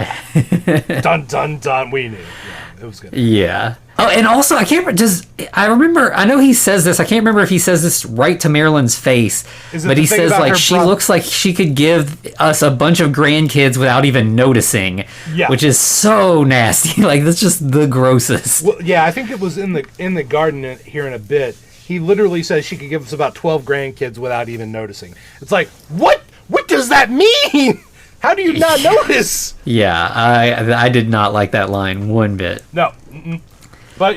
Speaker 2: Dun, dun, dun. We knew. Yeah, it was good.
Speaker 1: Yeah. Oh, and also, I know he says this, I can't remember if he says this right to Marilyn's face, but he says, like, she looks like she could give us a bunch of grandkids without even noticing, which is so nasty. Like, that's just the grossest.
Speaker 2: Well, yeah, I think it was in the garden here in a bit. He literally says she could give us about 12 grandkids without even noticing. It's like, what does that mean? How do you not notice?
Speaker 1: Yeah, I did not like that line one bit.
Speaker 2: No. Mm-mm. But,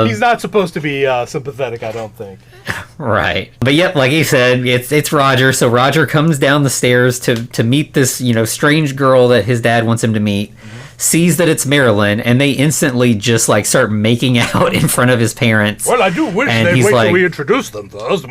Speaker 2: he's not supposed to be sympathetic, I don't think.
Speaker 1: Right. But yep, like he said, it's Roger. So Roger comes down the stairs to meet this, strange girl that his dad wants him to meet. Sees that it's Marilyn, and they instantly just like start making out in front of his parents.
Speaker 2: Well, I do wish they'd wait till we introduce them first.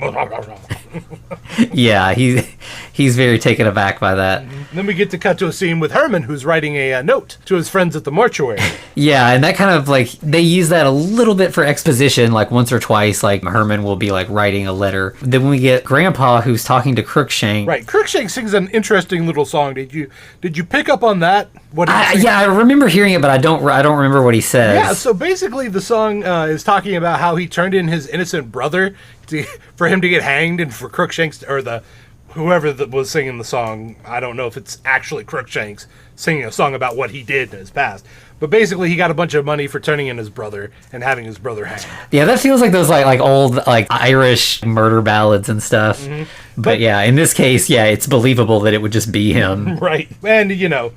Speaker 1: Yeah, he's very taken aback by that.
Speaker 2: Then we get to cut to a scene with Herman, who's writing a note to his friends at the mortuary.
Speaker 1: Yeah, and that kind of like, they use that a little bit for exposition, like once or twice, like Herman will be like writing a letter. Then we get Grandpa who's talking to Crookshank.
Speaker 2: Right, Crookshank sings an interesting little song. Did you pick up on that?
Speaker 1: I remember hearing it, but I don't remember what he says.
Speaker 2: Yeah, so basically the song is talking about how he turned in his innocent brother for him to get hanged, and for Crookshank, or whoever that was singing the song, I don't know if it's actually Crookshanks singing a song about what he did in his past. But basically, he got a bunch of money for turning in his brother and having his brother hanged.
Speaker 1: Yeah, that feels like those like old like Irish murder ballads and stuff. But yeah, in this case, yeah, it's believable that it would just be him.
Speaker 2: Right. And,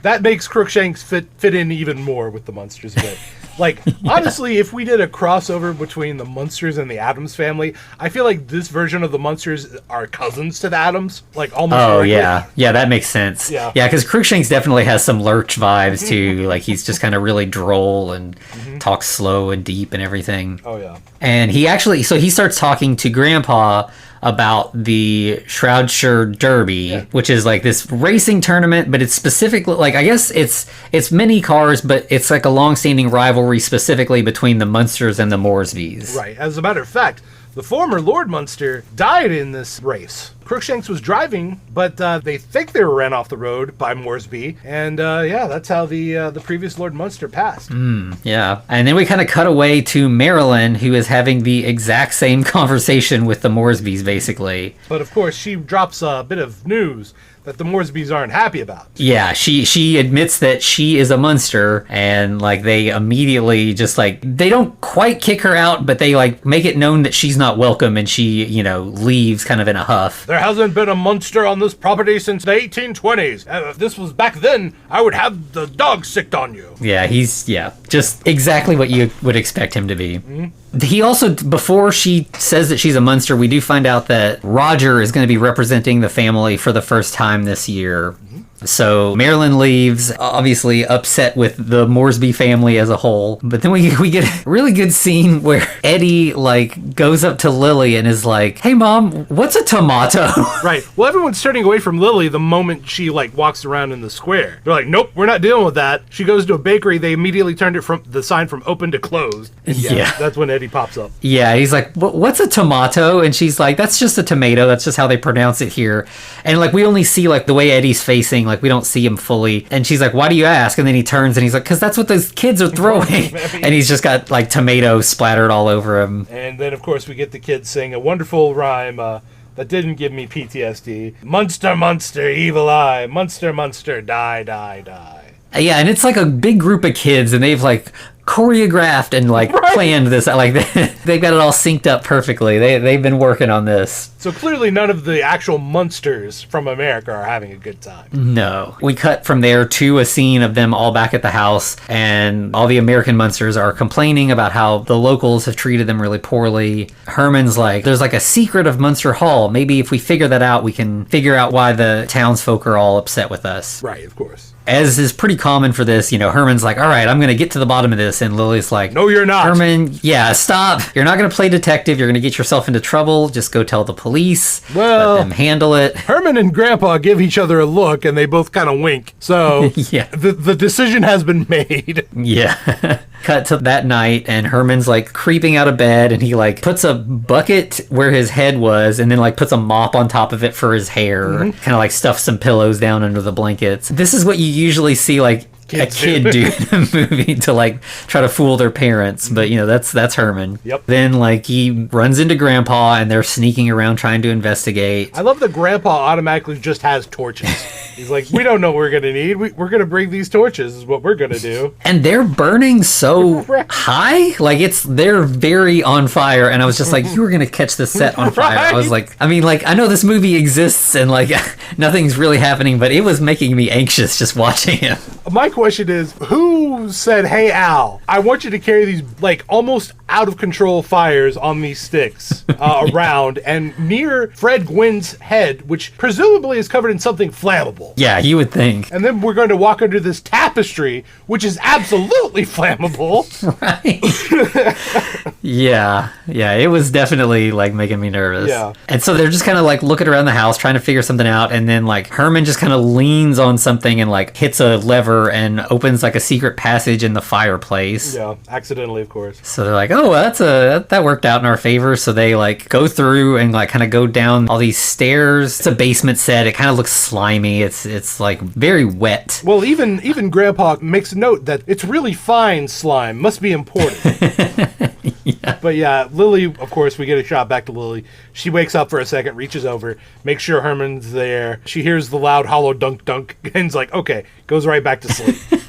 Speaker 2: that makes Crookshanks fit in even more with the Munsters bit. Like, honestly, if we did a crossover between the Munsters and the Addams family, I feel like this version of the Munsters are cousins to the Addams. Like, almost.
Speaker 1: Oh,
Speaker 2: directly.
Speaker 1: yeah. Yeah, that makes sense.
Speaker 2: Yeah.
Speaker 1: Yeah, because Crookshanks definitely has some Lurch vibes, too. Like, he's just kind of really droll and talks slow and deep and everything.
Speaker 2: Oh, yeah.
Speaker 1: And he starts talking to Grandpa about the Shropshire Derby, which is like this racing tournament, but it's specifically like, I guess it's many cars, but it's like a long-standing rivalry specifically between the Munsters and the Moresbys.
Speaker 2: Right. As a matter of fact, the former Lord Munster died in this race. Crookshanks was driving, but they think they were ran off the road by Moresby, and that's how the previous Lord Munster passed.
Speaker 1: Yeah. And then we kind of cut away to Marilyn, who is having the exact same conversation with the Moresbys, basically.
Speaker 2: But of course, she drops a bit of news that the Moresbys aren't happy about.
Speaker 1: Yeah, she admits that she is a Munster, and like they immediately just like, they don't quite kick her out, but they like make it known that she's not welcome, and she, leaves kind of in a huff.
Speaker 2: There hasn't been a Munster on this property since the 1820s. If this was back then, I would have the dog sicked on you.
Speaker 1: Yeah, he's just exactly what you would expect him to be. He also, before she says that she's a Munster, we do find out that Roger is going to be representing the family for the first time this year. So Marilyn leaves, obviously upset with the Moresby family as a whole. But then we get a really good scene where Eddie like goes up to Lily and is like, "Hey mom, what's a tomato?"
Speaker 2: Right. Well, everyone's turning away from Lily the moment she like walks around in the square. They're like, "Nope, we're not dealing with that." She goes to a bakery. They immediately turned it from the sign from open to closed. And
Speaker 1: Yeah.
Speaker 2: That's when Eddie pops up.
Speaker 1: Yeah, he's like, "What's a tomato?" And she's like, "That's just a tomato. That's just how they pronounce it here." And like we only see like the way Eddie's facing, like we don't see him fully. And she's like, "Why do you ask?" And then he turns and he's like, "Because that's what those kids are throwing." And he's just got like tomatoes splattered all over him.
Speaker 2: And then of course we get the kids sing a wonderful rhyme that didn't give me PTSD. Munster, Munster, evil eye. Munster, Munster, die, die, die.
Speaker 1: Yeah, and it's like a big group of kids, and they've like choreographed and like planned this. Like they've got it all synced up perfectly. They've been working on this.
Speaker 2: So clearly none of the actual Munsters from America are having a good time.
Speaker 1: No. We cut from there to a scene of them all back at the house, and all the American Munsters are complaining about how the locals have treated them really poorly. Herman's like, "There's like a secret of Munster Hall. Maybe if we figure that out, we can figure out why the townsfolk are all upset with us."
Speaker 2: Right, of course.
Speaker 1: As is pretty common for this, Herman's like, "All right, I'm going to get to the bottom of this." And Lily's like,
Speaker 2: "No, you're not.
Speaker 1: Herman, yeah, stop. You're not going to play detective. You're going to get yourself into trouble. Just go tell the police.
Speaker 2: Well,
Speaker 1: let them handle it."
Speaker 2: Herman and Grandpa give each other a look, and they both kind of wink. So
Speaker 1: Yeah.
Speaker 2: the decision has been made.
Speaker 1: Yeah. Cut to that night, and Herman's like creeping out of bed, and he like puts a bucket where his head was, and then like puts a mop on top of it for his hair. Kind of like stuffs some pillows down under the blankets. This is what you usually see like
Speaker 2: Kids
Speaker 1: a kid do in a movie to like try to fool their parents, but that's Herman.
Speaker 2: Yep.
Speaker 1: Then like he runs into Grandpa, and they're sneaking around trying to investigate.
Speaker 2: I love that Grandpa automatically just has torches. He's like, "We don't know what we're going to need. We're going to bring these torches is what we're going to do."
Speaker 1: And they're burning so high, like they're very on fire. And I was just like, you were going to catch this set on fire. I was like, I mean, like, I know this movie exists and like nothing's really happening, but it was making me anxious just watching it.
Speaker 2: My question is, who said, "Hey, Al, I want you to carry these like almost out of control fires on these sticks around and near Fred Gwynn's head, which presumably is covered in something flammable."
Speaker 1: Yeah, you would think.
Speaker 2: And then we're going to walk under this tapestry, which is absolutely flammable.
Speaker 1: Right. Yeah, it was definitely like making me nervous.
Speaker 2: Yeah.
Speaker 1: And so they're just kind of like looking around the house trying to figure something out, and then like Herman just kind of leans on something and like hits a lever and opens like a secret passage in the fireplace.
Speaker 2: Yeah, accidentally, of course.
Speaker 1: So they're like, "Oh, that worked out in our favor." So they like go through and like kind of go down all these stairs. It's a basement set. It kind of looks slimy. It's like very wet.
Speaker 2: Well, even Grandpa makes note that it's really fine slime. Must be important.
Speaker 1: Yeah.
Speaker 2: But yeah, Lily, of course, we get a shot back to Lily. She wakes up for a second, reaches over, makes sure Herman's there. She hears the loud hollow dunk dunk, and's like, okay, goes right back to sleep.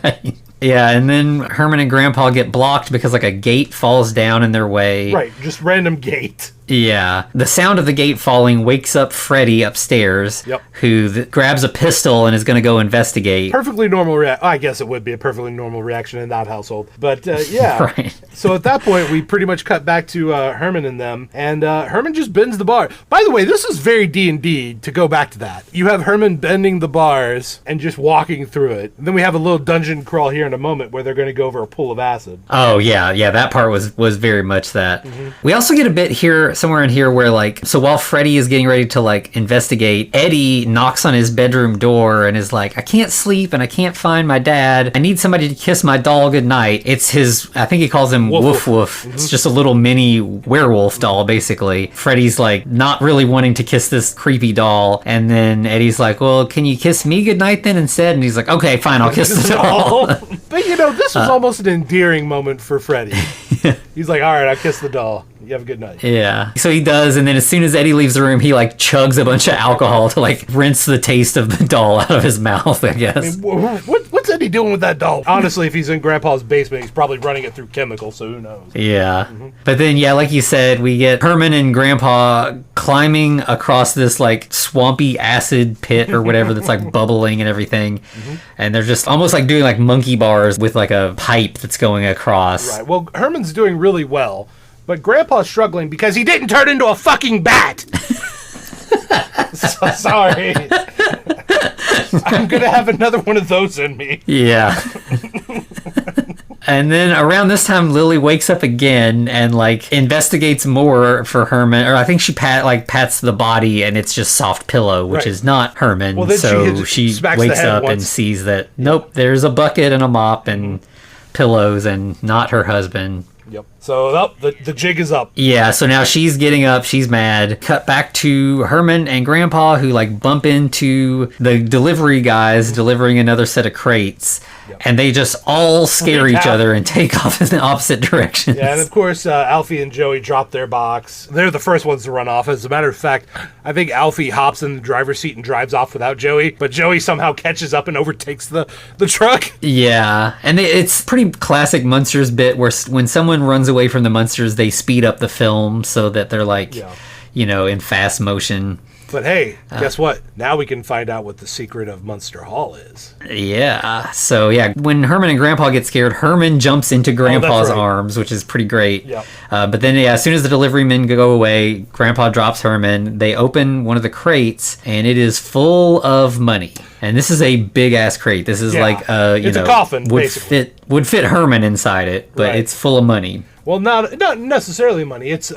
Speaker 1: Right. Yeah, and then Herman and Grandpa get blocked because like a gate falls down in their way.
Speaker 2: Right, just random gate.
Speaker 1: Yeah. The sound of the gate falling wakes up Freddy upstairs, who grabs a pistol and is going to go investigate.
Speaker 2: Perfectly normal I guess it would be a perfectly normal reaction in that household. But yeah.
Speaker 1: Right.
Speaker 2: So at that point, we pretty much cut back to Herman and them, and Herman just bends the bar. By the way, this is very D&D to go back to that. You have Herman bending the bars and just walking through it. And then we have a little dungeon crawl here in a moment where they're going to go over a pool of acid.
Speaker 1: Oh, yeah. That part was very much that. Mm-hmm. We also get a bit here, somewhere in here where like, so while Freddy is getting ready to like investigate, Eddie knocks on his bedroom door and is like, I can't sleep and I can't find my dad. I need somebody to kiss my doll goodnight. It's his, I think he calls him Woof Woof. Mm-hmm. It's just a little mini werewolf doll, basically. Freddy's like not really wanting to kiss this creepy doll. And then Eddie's like, well, can you kiss me goodnight then instead? And he's like, okay, fine, I'll kiss the doll.
Speaker 2: But this was almost an endearing moment for Freddy. He's like, all right, I'll kiss the doll. You have a good night. Yeah.
Speaker 1: So he does, and then as soon as Eddie leaves the room, he like chugs a bunch of alcohol to like rinse the taste of the doll out of his mouth, I guess.
Speaker 2: What's Eddie doing with that doll? Honestly, if he's in Grandpa's basement, he's probably running it through chemicals, so who knows?
Speaker 1: Yeah. Mm-hmm. But then, yeah, like you said, we get Herman and Grandpa climbing across this like swampy acid pit or whatever that's like bubbling and everything. Mm-hmm. And they're just almost like doing like monkey bars with like a pipe that's going across.
Speaker 2: Right. Well, Herman's doing really well. But Grandpa's struggling because he didn't turn into a fucking bat. So sorry. I'm going to have another one of those in me.
Speaker 1: Yeah. And then around this time, Lily wakes up again and like investigates more for Herman. Or I think she pats the body and it's just soft pillow, which is not Herman.
Speaker 2: Well, then
Speaker 1: so she wakes up and sees that, nope, there's a bucket and a mop and pillows and not her husband.
Speaker 2: Yep. So the jig is up.
Speaker 1: Yeah, so now she's getting up, she's mad. Cut back to Herman and Grandpa who like bump into the delivery guys delivering another set of crates. Yep. And they just all scare each other and take off in the opposite directions.
Speaker 2: Yeah, and of course Alfie and Joey drop their box. They're the first ones to run off. As a matter of fact, I think Alfie hops in the driver's seat and drives off without Joey, but Joey somehow catches up and overtakes the truck.
Speaker 1: Yeah, and it's pretty classic Munsters bit where when someone runs away from the Munsters, they speed up the film so that they're like, in fast motion.
Speaker 2: But hey, guess what? Now we can find out what the secret of Munster Hall is.
Speaker 1: Yeah. So, when Herman and Grandpa get scared, Herman jumps into Grandpa's arms, which is pretty great. Yep. But then, as soon as the delivery men go away, Grandpa drops Herman. They open one of the crates, and it is full of money. And this is a big-ass crate. This is like,
Speaker 2: it's a coffin, basically.
Speaker 1: Would fit Herman inside it, but it's full of money.
Speaker 2: Well, not necessarily money. It's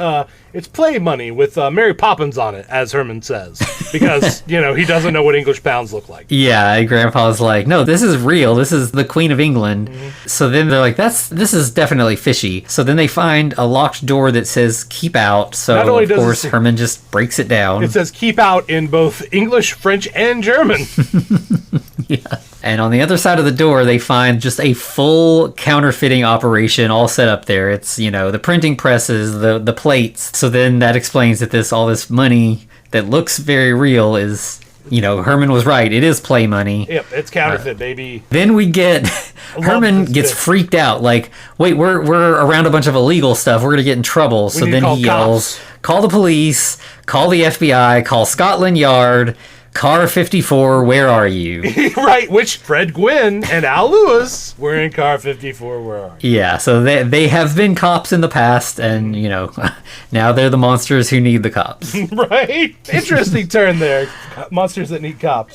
Speaker 2: play money with Mary Poppins on it, as Herman says, because he doesn't know what English pounds look like.
Speaker 1: Yeah, Grandpa's like, no, this is real. This is the Queen of England. Mm-hmm. So then they're like, this is definitely fishy. So then they find a locked door that says "keep out." So of course Herman just breaks it down.
Speaker 2: It says "keep out" in both English, French, and German.
Speaker 1: Yeah. And on the other side of the door, they find just a full counterfeiting operation all set up there. It's, the printing presses, the plates. So then that explains that all this money that looks very real is, Herman was right. It is play money.
Speaker 2: Yep, it's counterfeit, baby.
Speaker 1: Then we get, Herman gets freaked out. Like, wait, we're around a bunch of illegal stuff. We're going to get in trouble. So then he yells, call the police, call the FBI, call Scotland Yard. Car 54, where are you?
Speaker 2: Right, which Fred Gwynn and Al Lewis were in Car 54, where are you?
Speaker 1: Yeah, so they have been cops in the past, and, now they're the monsters who need the cops.
Speaker 2: Right? Interesting turn there. Monsters that need cops.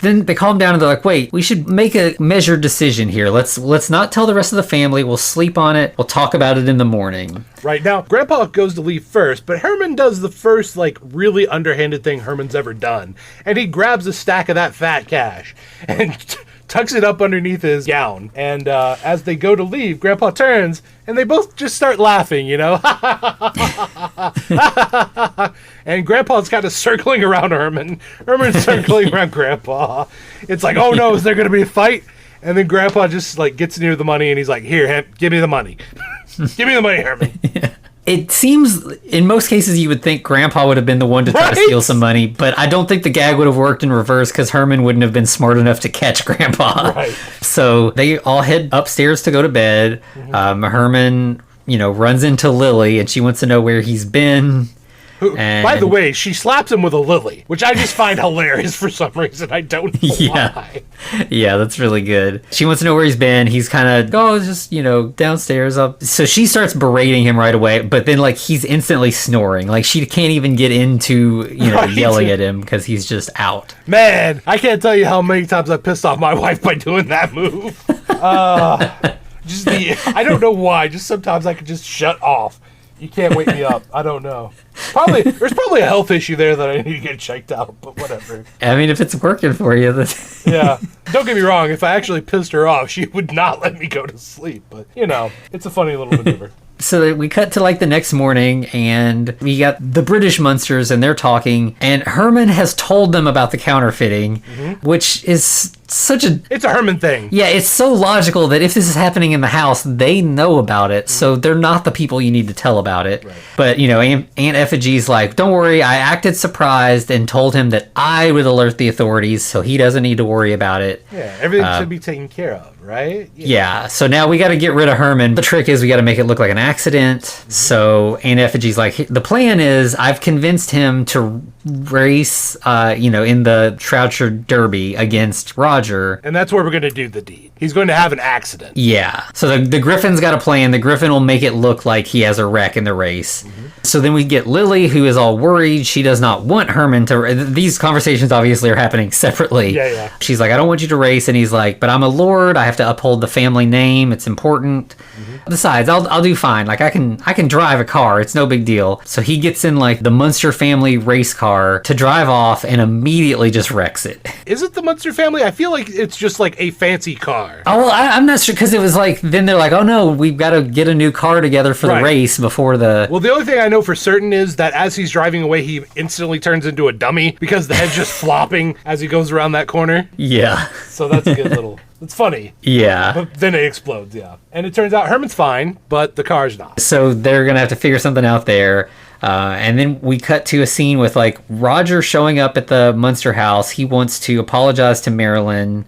Speaker 1: Then they calm down and they're like, wait, we should make a measured decision here. Let's not tell the rest of the family. We'll sleep on it. We'll talk about it in the morning.
Speaker 2: Right, now, Grandpa goes to leave first, but Herman does the first, really underhanded thing Herman's ever done. And he grabs a stack of that fat cash and tucks it up underneath his gown. And as they go to leave, Grandpa turns, and they both just start laughing, And Grandpa's kind of circling around Herman. Herman's circling around Grandpa. It's like, oh no, is there going to be a fight? And then Grandpa just like gets near the money and he's like, here, give me the money. Give me the money, Herman.
Speaker 1: Yeah. It seems, in most cases, you would think Grandpa would have been the one to try to steal some money, but I don't think the gag would have worked in reverse because Herman wouldn't have been smart enough to catch Grandpa.
Speaker 2: Right.
Speaker 1: So they all head upstairs to go to bed. Herman, runs into Lily, and she wants to know where he's been.
Speaker 2: By the way, she slaps him with a lily, which I just find hilarious for some reason. I don't know why.
Speaker 1: Yeah, that's really good. She wants to know where he's been. He's kind of, just, downstairs. So she starts berating him right away, but then, he's instantly snoring. She can't even get into, yelling at him because he's just out.
Speaker 2: Man, I can't tell you how many times I pissed off my wife by doing that move. I don't know why. Just sometimes I could just shut off. You can't wake me up. I don't know. There's probably a health issue there that I need to get checked out, but whatever.
Speaker 1: I mean, if it's working for you, then...
Speaker 2: Yeah. Don't get me wrong. If I actually pissed her off, she would not let me go to sleep. But, it's a funny little maneuver.
Speaker 1: So we cut to the next morning, and we got the British Munsters, and they're talking, and Herman has told them about the counterfeiting, which is it's a Herman thing. Yeah, it's so logical that if this is happening in the house, they know about it, so they're not the people you need to tell about it. Right. But, Aunt Effigy's like, don't worry, I acted surprised and told him that I would alert the authorities, so he doesn't need to worry about it.
Speaker 2: Yeah, everything should be taken care of, right?
Speaker 1: Yeah, so now we got to get rid of Herman. The trick is we got to make it look like an accident. So Aunt Effigy's like, the plan is I've convinced him to race, in the Shropshire Derby against Roger.
Speaker 2: And that's where we're going to do the deed. He's going to have an accident.
Speaker 1: Yeah. So the Gryphon's got a plan. The Gryphon will make it look like he has a wreck in the race. So then we get Lily, who is all worried. She does not want Herman to... These conversations obviously are happening separately.
Speaker 2: Yeah.
Speaker 1: She's like, I don't want you to race. And he's like, but I'm a lord. I have to uphold the family name. It's important. Besides, I'll do fine. I can drive a car. It's no big deal. So he gets in the Munster family race car to drive off and immediately just wrecks it.
Speaker 2: Is it the Munster family? I feel like it's just a fancy car.
Speaker 1: Oh, well, I'm not sure, because it was then they're like, oh no, we've got to get a new car together for the race before the...
Speaker 2: Well, the only thing I know for certain is that as he's driving away, he instantly turns into a dummy because the head's just flopping as he goes around that corner.
Speaker 1: Yeah.
Speaker 2: So that's a good little... It's funny.
Speaker 1: Yeah.
Speaker 2: But then it explodes, yeah. And it turns out Herman's fine, but the car's not.
Speaker 1: So they're going to have to figure something out there. And then we cut to a scene with Roger showing up at the Munster house. He wants to apologize to Marilyn.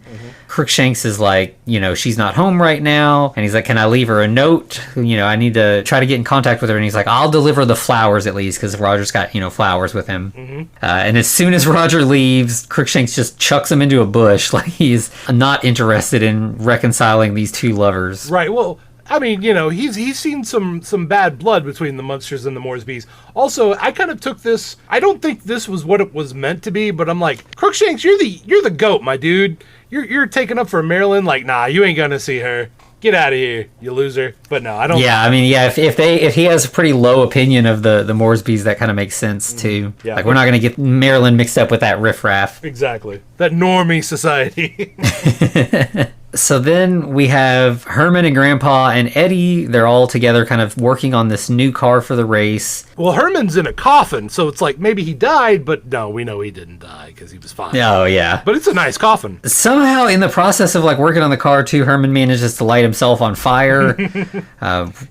Speaker 1: Crookshanks is like, she's not home right now. And he's like, can I leave her a note? I need to try to get in contact with her. And he's like, I'll deliver the flowers at least, because Roger's got, flowers with him. And as soon as Roger leaves, Crookshanks just chucks him into a bush. He's not interested in reconciling these two lovers.
Speaker 2: Right. Well, I mean, he's seen some bad blood between the Munsters and the Moresbys. Also, I kind of took this. I don't think this was what it was meant to be, but I'm like, Crookshanks, you're the goat, my dude. You're taking up for Marilyn. Nah, you ain't gonna see her. Get out of here, you loser. But no, I don't.
Speaker 1: Yeah, I mean, yeah. If he has a pretty low opinion of the Moresbys, that kind of makes sense too. Yeah, we're not gonna get Marilyn mixed up with that riffraff.
Speaker 2: Exactly, that normie society.
Speaker 1: So then we have Herman and Grandpa and Eddie. They're all together kind of working on this new car for the race.
Speaker 2: Well, Herman's in a coffin, so it's maybe he died, but no, we know he didn't die because he was fine.
Speaker 1: Oh, yeah.
Speaker 2: But it's a nice coffin.
Speaker 1: Somehow, in the process of working on the car, too, Herman manages to light himself on fire.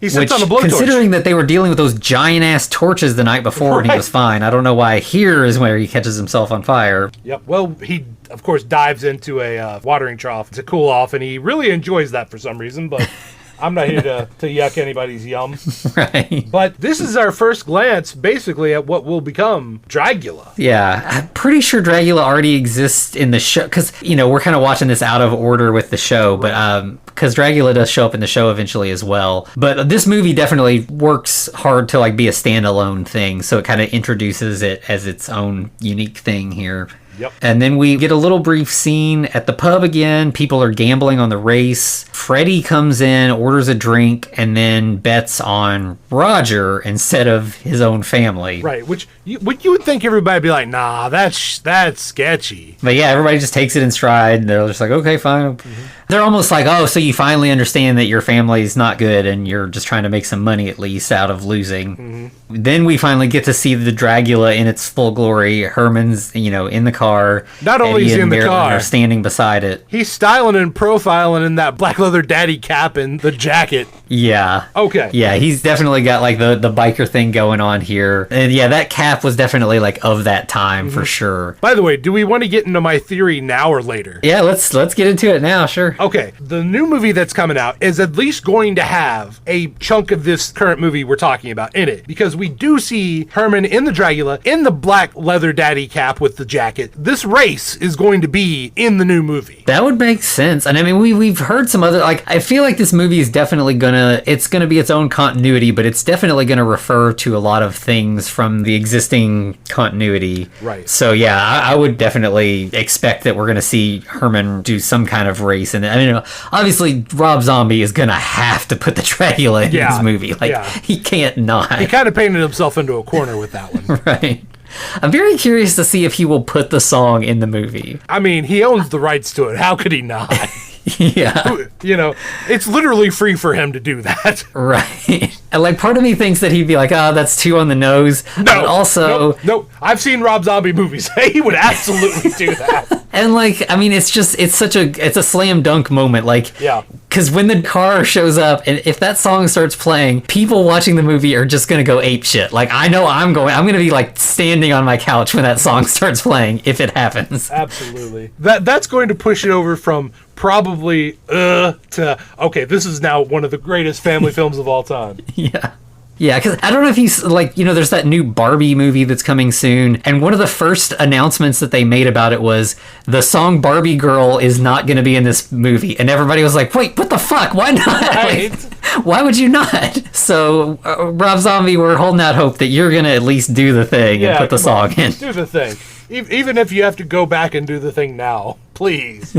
Speaker 2: He sits on a blowtorch.
Speaker 1: Considering that they were dealing with those giant-ass torches the night before and he was fine, I don't know why here is where he catches himself on fire.
Speaker 2: Yep. Well, he, of course, dives into a watering trough to cool off, and he really enjoys that for some reason, but I'm not here to yuck anybody's yum.
Speaker 1: Right.
Speaker 2: But this is our first glance, basically, at what will become Dragula.
Speaker 1: Yeah. I'm pretty sure Dragula already exists in the show, because, we're kind of watching this out of order with the show, but because Dragula does show up in the show eventually as well. But this movie definitely works hard to, be a standalone thing, so it kind of introduces it as its own unique thing here.
Speaker 2: Yep.
Speaker 1: And then we get a little brief scene at the pub again. People are gambling on the race. Freddie comes in, orders a drink, and then bets on Roger instead of his own family.
Speaker 2: Right, which you would think everybody would be like, nah, that's sketchy.
Speaker 1: But yeah, everybody just takes it in stride. They're just like, okay, fine. They're almost like, oh, so you finally understand that your family's not good and you're just trying to make some money at least out of losing. Then we finally get to see the Dragula in its full glory. Herman's, in the car. car.
Speaker 2: Not only
Speaker 1: Eddie
Speaker 2: is he
Speaker 1: and
Speaker 2: in the
Speaker 1: Marilyn
Speaker 2: car,
Speaker 1: are standing beside it.
Speaker 2: he's styling and profiling in that black leather daddy cap and the jacket.
Speaker 1: Yeah.
Speaker 2: Okay.
Speaker 1: Yeah, he's definitely got like the biker thing going on here. And yeah, that cap was definitely like of that time for sure.
Speaker 2: By the way, do we want to get into my theory now or later?
Speaker 1: Yeah, let's get into it now, sure.
Speaker 2: Okay, the new movie that's coming out is at least going to have a chunk of this current movie we're talking about in it, because we do see Herman in the Dragula, in the black leather daddy cap with the jacket. This race is going to be in the new movie.
Speaker 1: That would make sense. And I mean, we've heard some other, like, I feel like this movie is definitely it's gonna be its own continuity, but it's definitely gonna refer to a lot of things from the existing continuity.
Speaker 2: Right.
Speaker 1: So yeah, I would definitely expect that we're gonna see Herman do some kind of race. And I mean, obviously Rob Zombie is gonna have to put the Dragula in his movie. Like, he can't not.
Speaker 2: He kind of painted himself into a corner with that one.
Speaker 1: Right. I'm very curious to see if he will put the song in the movie.
Speaker 2: I mean, he owns the rights to it. How could he not?
Speaker 1: Yeah.
Speaker 2: You know, it's literally free for him to do that.
Speaker 1: Right. And like, part of me thinks that he'd be like, oh, that's too on the nose.
Speaker 2: No.
Speaker 1: But also...
Speaker 2: No. I've seen Rob Zombie movies. He would absolutely do that.
Speaker 1: And like, I mean, it's a slam dunk moment. Like,
Speaker 2: yeah.
Speaker 1: Because when the car shows up, and if that song starts playing, people watching the movie are just going to go ape shit. Like, I know I'm going to be like standing on my couch when that song starts playing, if it happens.
Speaker 2: Absolutely. That's going to push it over from probably to, okay, this is now one of the greatest family films of all time.
Speaker 1: Yeah. Yeah, because I don't know if he's like, there's that new Barbie movie that's coming soon. And one of the first announcements that they made about it was the song Barbie Girl is not going to be in this movie. And everybody was like, wait, what the fuck? Why not?
Speaker 2: Right.
Speaker 1: Like, why would you not? So, Rob Zombie, we're holding out hope that you're going to at least do the thing and put the song in.
Speaker 2: Do the thing. Even if you have to go back and do the thing now. Please.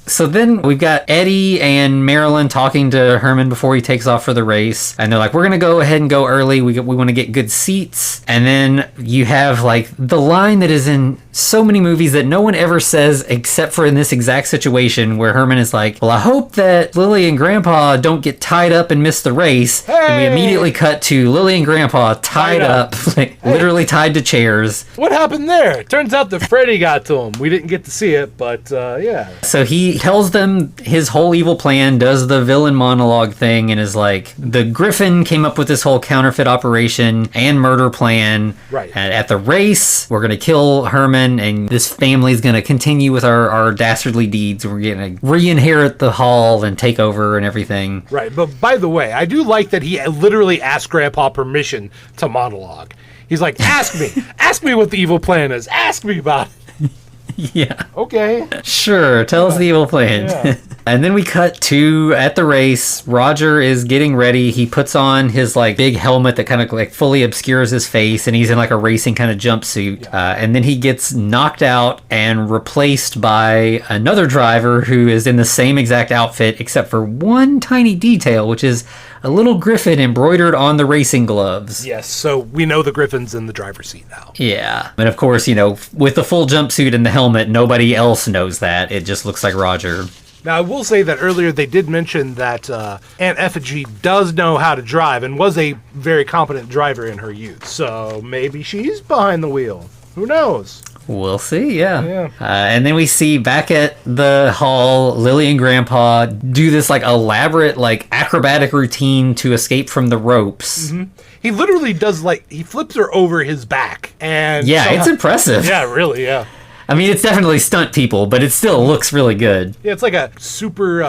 Speaker 1: So then we've got Eddie and Marilyn talking to Herman before he takes off for the race. And they're like, we're going to go ahead and go early. We want to get good seats. And then you have like the line that is in so many movies that no one ever says except for in this exact situation where Herman is like, well, I hope that Lily and Grandpa don't get tied up and miss the race.
Speaker 2: Hey!
Speaker 1: And we immediately cut to Lily and Grandpa tied up, like, literally tied to chairs.
Speaker 2: What happened there? Turns out that Freddy got to him. We didn't get to see it, but yeah.
Speaker 1: So he tells them his whole evil plan, does the villain monologue thing, and is like, the Gryphon came up with this whole counterfeit operation and murder plan.
Speaker 2: Right.
Speaker 1: And at the race, we're going to kill Herman, and this family's going to continue with our dastardly deeds. We're going to re-inherit the hall and take over and everything.
Speaker 2: Right. But by the way, I do like that he literally asked Grandpa permission to monologue. He's like, ask me. Ask me what the evil plan is. Ask me about it.
Speaker 1: Yeah.
Speaker 2: Okay.
Speaker 1: Sure, tell us the evil plan.
Speaker 2: Yeah.
Speaker 1: And then we cut to at the race. Roger is getting ready. He puts on his like big helmet that kind of like fully obscures his face, and he's in like a racing kind of jumpsuit.
Speaker 2: Yeah.
Speaker 1: And then he gets knocked out and replaced by another driver who is in the same exact outfit, except for one tiny detail, which is a little Gryphon embroidered on the racing gloves.
Speaker 2: Yes, so we know the Gryphon's in the driver's seat now.
Speaker 1: Yeah. And of course, with the full jumpsuit and the helmet, nobody else knows that. It just looks like Roger.
Speaker 2: Now, I will say that earlier they did mention that Aunt Effigy does know how to drive and was a very competent driver in her youth. So maybe she's behind the wheel. Who knows?
Speaker 1: We'll see, yeah.
Speaker 2: Yeah.
Speaker 1: And then we see back at the hall, Lily and Grandpa do this like elaborate like acrobatic routine to escape from the ropes.
Speaker 2: Mm-hmm. He literally does he flips her over his back. And
Speaker 1: yeah, it's impressive.
Speaker 2: Yeah, really, yeah.
Speaker 1: I mean, it's definitely stunt people, but it still looks really good.
Speaker 2: Yeah, it's like a super,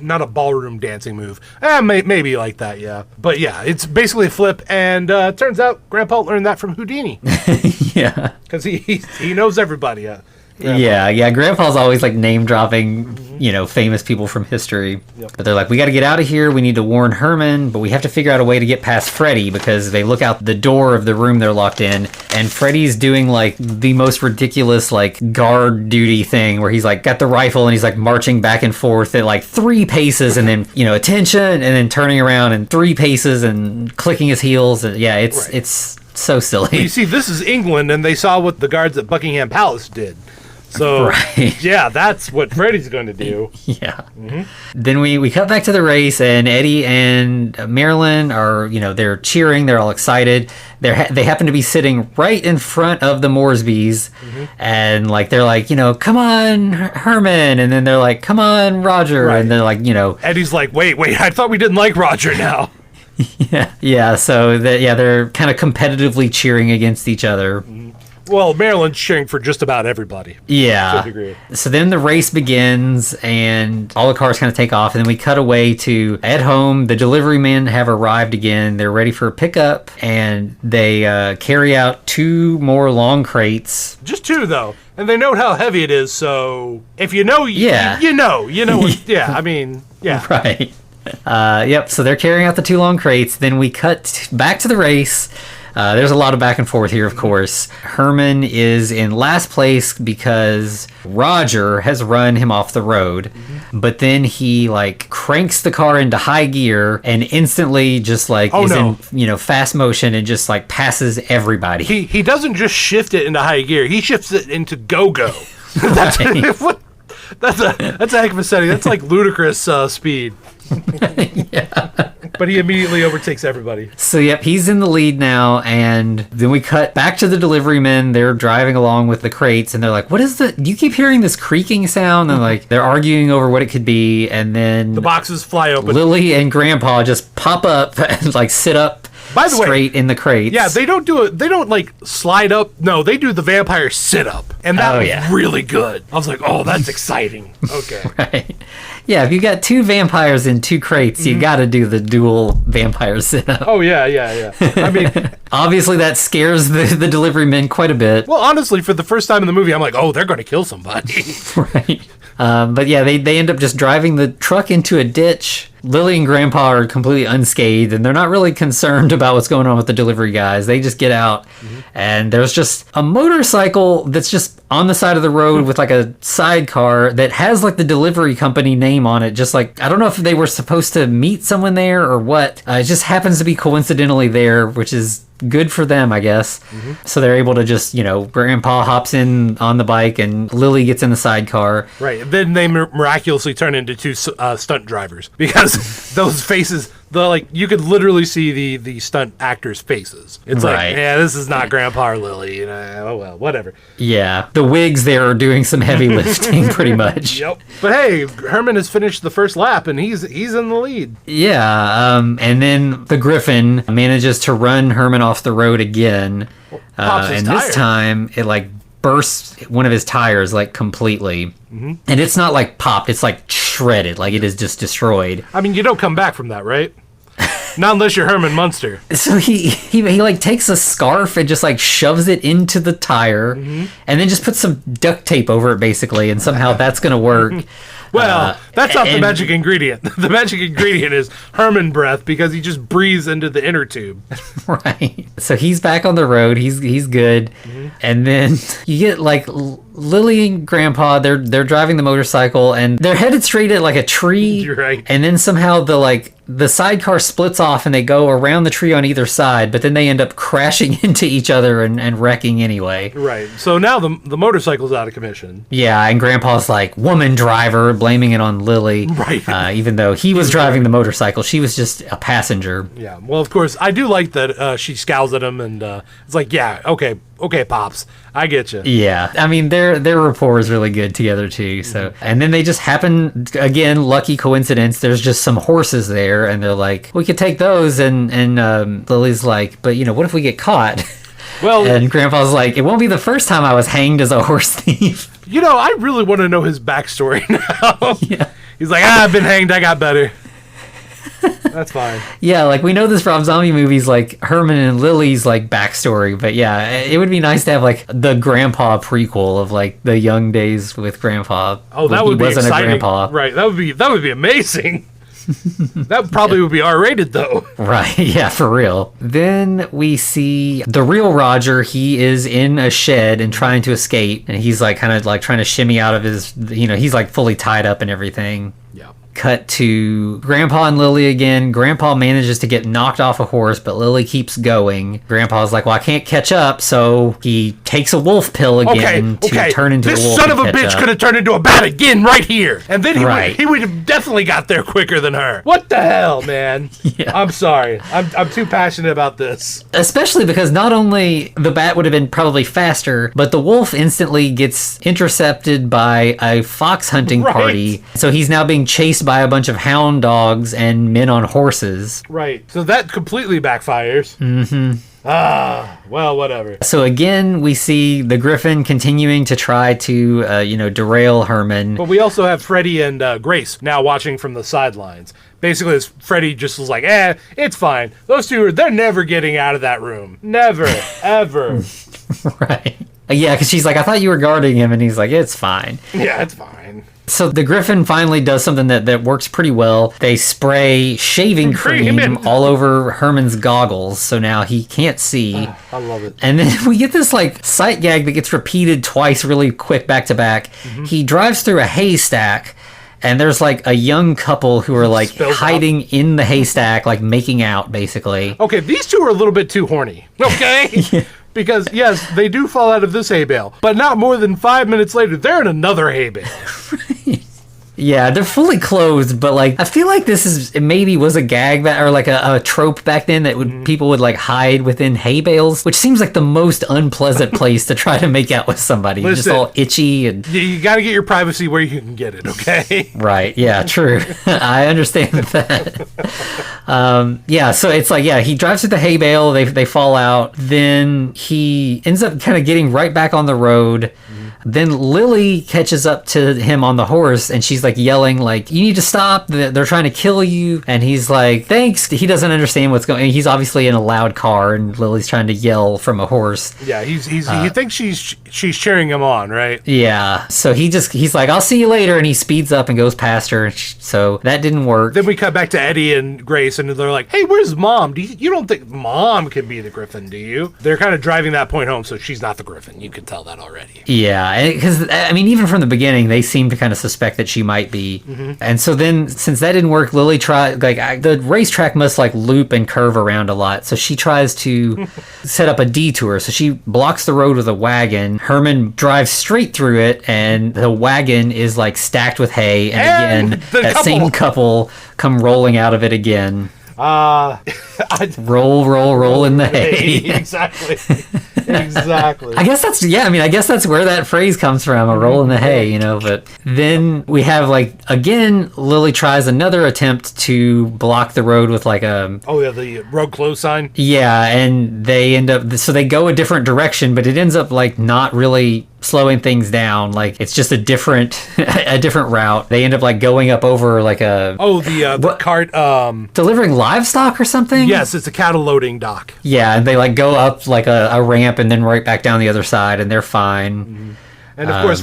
Speaker 2: not a ballroom dancing move. Maybe like that, yeah. But yeah, it's basically a flip, and turns out Grandpa learned that from Houdini.
Speaker 1: Yeah.
Speaker 2: Because he knows everybody.
Speaker 1: Grandpa. Yeah. Grandpa's always like name dropping, famous people from history.
Speaker 2: Yep.
Speaker 1: But they're like, we got to get out of here. We need to warn Herman, but we have to figure out a way to get past Freddy, because they look out the door of the room they're locked in, and Freddy's doing like the most ridiculous like guard duty thing where he's like got the rifle and he's like marching back and forth at like 3 paces and then, attention, and then turning around and 3 paces and clicking his heels. And yeah, it's so silly.
Speaker 2: You see, this is England, and they saw what the guards at Buckingham Palace did. So,
Speaker 1: Right.
Speaker 2: yeah, that's what Freddy's going to do.
Speaker 1: Yeah. Then we cut back to the race, and Eddie and Marilyn are, they're cheering. They're all excited. They happen to be sitting right in front of the Moresbys, and they're like, come on, Herman, and then they're like, come on, Roger,
Speaker 2: Right.
Speaker 1: and they're like,
Speaker 2: Eddie's like, wait, I thought we didn't like Roger now.
Speaker 1: yeah. So they're kind of competitively cheering against each other.
Speaker 2: Well, Marilyn's cheering for just about everybody.
Speaker 1: Yeah.
Speaker 2: To a degree.
Speaker 1: So then the race begins, and all the cars kind of take off, and then we cut away to at home. The delivery men have arrived again. They're ready for a pickup, and they carry out 2 more long crates.
Speaker 2: Just 2, though. And they note how heavy it is, so if you know,
Speaker 1: Yeah.
Speaker 2: you know. Yeah, I mean, yeah.
Speaker 1: Right. Yep. So they're carrying out the 2 long crates. Then we cut back to the race. There's a lot of back and forth here, of course. Herman is in last place because Roger has run him off the road. But then he cranks the car into high gear and instantly just in fast motion and just passes everybody.
Speaker 2: He doesn't just shift it into high gear. He shifts it into go-go. That's a heck of a setting. That's like ludicrous speed.
Speaker 1: Yeah.
Speaker 2: But he immediately overtakes everybody.
Speaker 1: So, yep, he's in the lead now, and then we cut back to the delivery men. They're driving along with the crates, and they're like, what is the... You keep hearing this creaking sound? And, they're arguing over what it could be, and then...
Speaker 2: The boxes fly open.
Speaker 1: Lily and Grandpa just pop up and, sit up straight in the crates.
Speaker 2: Yeah, they don't do it. They don't, slide up. No, they do the vampire sit-up. And that was really good. I was like, oh, that's exciting. Okay.
Speaker 1: Right. Yeah, if you got 2 vampires in 2 crates, you got to do the dual vampire sit-up.
Speaker 2: Oh, yeah. I mean...
Speaker 1: Obviously, that scares the delivery men quite a bit.
Speaker 2: Well, honestly, for the first time in the movie, I'm like, oh, they're going to kill somebody.
Speaker 1: Right. But yeah, they end up just driving the truck into a ditch. Lily and Grandpa are completely unscathed, and they're not really concerned about what's going on with the delivery guys. They just get out, and there's just a motorcycle that's just on the side of the road with a sidecar that has the delivery company name on it. Just I don't know if they were supposed to meet someone there or what. It just happens to be coincidentally there, which is good for them, I guess. So they're able to just, Grandpa hops in on the bike and Lily gets in the sidecar.
Speaker 2: Right. And then they miraculously turn into 2 stunt drivers because those faces, you could literally see the stunt actors' faces. It's
Speaker 1: right.
Speaker 2: This is not Grandpa or Lily. Oh, well, whatever.
Speaker 1: Yeah. The wigs there are doing some heavy lifting pretty much.
Speaker 2: Yep. But hey, Herman has finished the first lap and he's in the lead.
Speaker 1: Yeah. And then the Gryphon manages to run Herman off the road again. And this time it bursts one of his tires completely. And it's not popped, it's shredded. It is just destroyed.
Speaker 2: I mean, you don't come back from that, right? Not unless you're Herman Munster.
Speaker 1: So he takes a scarf and just shoves it into the tire and then just puts some duct tape over it basically, and somehow that's gonna work.
Speaker 2: Well, that's not the magic ingredient. The magic ingredient is Herman breath because he just breathes into the inner tube.
Speaker 1: Right. So he's back on the road. He's good. And then you get Lily and Grandpa. They're driving the motorcycle and they're headed straight at a tree.
Speaker 2: You're right.
Speaker 1: And then somehow the sidecar splits off and they go around the tree on either side, but then they end up crashing into each other and wrecking anyway.
Speaker 2: Right. So now the motorcycle's out of commission.
Speaker 1: Yeah, and Grandpa's woman driver, blaming it on Lily.
Speaker 2: Right.
Speaker 1: Even though he was driving the motorcycle, she was just a passenger.
Speaker 2: Yeah. Well, of course, I do like that she scowls at him and it's yeah, okay, Pops, I get you.
Speaker 1: Yeah, I mean their rapport is really good together too. So, and then they just happen again, lucky coincidence. There's just some horses there, and they're like, we could take those, and Lily's like, but what if we get caught?
Speaker 2: Well,
Speaker 1: and Grandpa's like, it won't be the first time I was hanged as a horse thief.
Speaker 2: I really want to know his backstory now.
Speaker 1: Yeah.
Speaker 2: He's like, I've been hanged, I got better. That's fine.
Speaker 1: Yeah, we know this from zombie movies, Herman and Lily's backstory, but yeah, it would be nice to have the Grandpa prequel of the young days with Grandpa.
Speaker 2: Oh, that would be exciting.
Speaker 1: A grandpa.
Speaker 2: Right, that would be amazing. That probably would be R-rated though.
Speaker 1: Right, yeah, for real. Then we see the real Roger. He is in a shed and trying to escape, and he's kind of trying to shimmy out of his, he's fully tied up and everything.
Speaker 2: Yeah.
Speaker 1: cut to Grandpa and Lily again. Grandpa manages to get knocked off a horse, but Lily keeps going. Grandpa's like, well, I can't catch up, so he takes a wolf pill again to turn into a wolf.
Speaker 2: This son of a bitch could have turned into a bat again right here. And then he would have definitely got there quicker than her. What the hell, man? Yeah. I'm sorry. I'm too passionate about this.
Speaker 1: Especially because not only the bat would have been probably faster, but the wolf instantly gets intercepted by a fox hunting party. So he's now being chased by a bunch of hound dogs and men on horses.
Speaker 2: Right. So that completely backfires.
Speaker 1: Mm-hmm.
Speaker 2: Well, whatever.
Speaker 1: So again, we see the Gryphon continuing to try to, derail Herman.
Speaker 2: But we also have Freddie and Grace now watching from the sidelines. Basically, Freddie just was like, it's fine. Those two, they're never getting out of that room. Never, ever.
Speaker 1: Right. Yeah, because she's like, I thought you were guarding him, and he's like, it's fine.
Speaker 2: Yeah, it's fine.
Speaker 1: So the Gryphon finally does something that works pretty well. They spray shaving cream all over Herman's goggles, so now he can't see.
Speaker 2: I love it.
Speaker 1: And then we get this sight gag that gets repeated twice really quick back to back. Mm-hmm. He drives through a haystack, and there's a young couple who are hiding in the haystack, making out basically.
Speaker 2: Okay, these two are a little bit too horny. Okay? Yeah. Because, yes, they do fall out of this hay bale, but not more than 5 minutes later, they're in another hay bale.
Speaker 1: Right. Yeah, they're fully clothed, but I feel like it maybe was a gag or a trope back then that people would hide within hay bales, which seems like the most unpleasant place to try to make out with somebody. Listen, just all itchy and
Speaker 2: you got to get your privacy where you can get it, okay?
Speaker 1: Right. Yeah. True. I understand that. So it's he drives through the hay bale. They fall out. Then he ends up kind of getting right back on the road. Then Lily catches up to him on the horse, and she's yelling you need to stop, they're trying to kill you. And he's like, thanks. He doesn't understand what's going on. He's obviously in a loud car, and Lily's trying to yell from a horse.
Speaker 2: Yeah, he thinks she's cheering him on, right?
Speaker 1: Yeah, so he's like, I'll see you later, and he speeds up and goes past her. So that didn't work.
Speaker 2: Then we cut back to Eddie and Grace, and they're like, hey, where's Mom? You don't think Mom can be the Gryphon, do you? They're kind of driving that point home, so she's not the Gryphon. You can tell that already.
Speaker 1: Yeah, because even from the beginning, they seem to kind of suspect that she might be. Mm-hmm. And so then, since that didn't work, Lily tried, the racetrack must loop and curve around a lot. So she tries to set up a detour. So she blocks the road with a wagon. Herman drives straight through it, and the wagon is stacked with hay. And again, that same couple come rolling out of it again. Roll in the hay.
Speaker 2: Exactly. Exactly.
Speaker 1: I guess that's where that phrase comes from, a roll in the hay, but then we have again, Lily tries another attempt to block the road with
Speaker 2: the road closed sign.
Speaker 1: Yeah, and they end up, so they go a different direction, but it ends up not really slowing things down. It's just a different route. They end up going up over
Speaker 2: the cart
Speaker 1: delivering livestock or something.
Speaker 2: Yes, it's a cattle loading dock.
Speaker 1: Yeah, and they go up a ramp and then right back down the other side, and they're fine. Mm-hmm.
Speaker 2: And of course,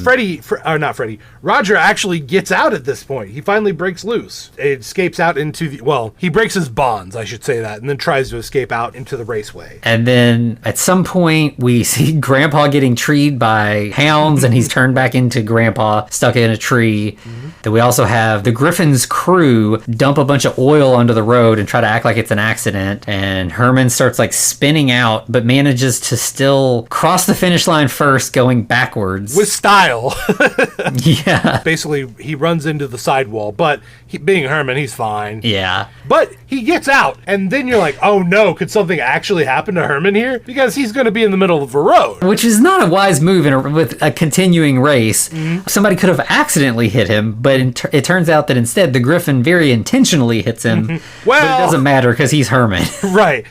Speaker 2: Roger actually gets out at this point. He finally breaks loose. It escapes out into he breaks his bonds, I should say that, and then tries to escape out into the raceway.
Speaker 1: And then at some point, we see Grandpa getting treed by hounds, and he's turned back into Grandpa, stuck in a tree. Mm-hmm. Then we also have the Gryphon's crew dump a bunch of oil onto the road and try to act like it's an accident. And Herman starts spinning out, but manages to still cross the finish line first, going backwards.
Speaker 2: With style.
Speaker 1: Yeah.
Speaker 2: Basically, he runs into the sidewall, but being Herman, he's fine.
Speaker 1: Yeah.
Speaker 2: But he gets out, and then you're like, oh no, could something actually happen to Herman here? Because he's going to be in the middle of a road.
Speaker 1: Which is not a wise move with a continuing race. Mm-hmm. Somebody could have accidentally hit him, but it turns out that instead the Gryphon very intentionally hits him. Mm-hmm. Well, but it doesn't matter because he's Herman.
Speaker 2: Right.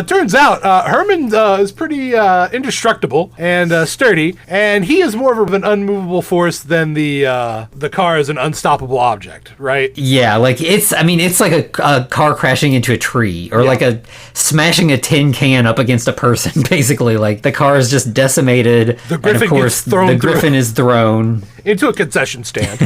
Speaker 2: Turns out Herman is pretty indestructible and sturdy, and he is more of an unmovable force than the car is an unstoppable object, right?
Speaker 1: Yeah, it's like a car crashing into a tree, or a smashing a tin can up against a person, basically. The car is just decimated,
Speaker 2: the Gryphon, and of course
Speaker 1: the Gryphon is thrown
Speaker 2: into a concession stand.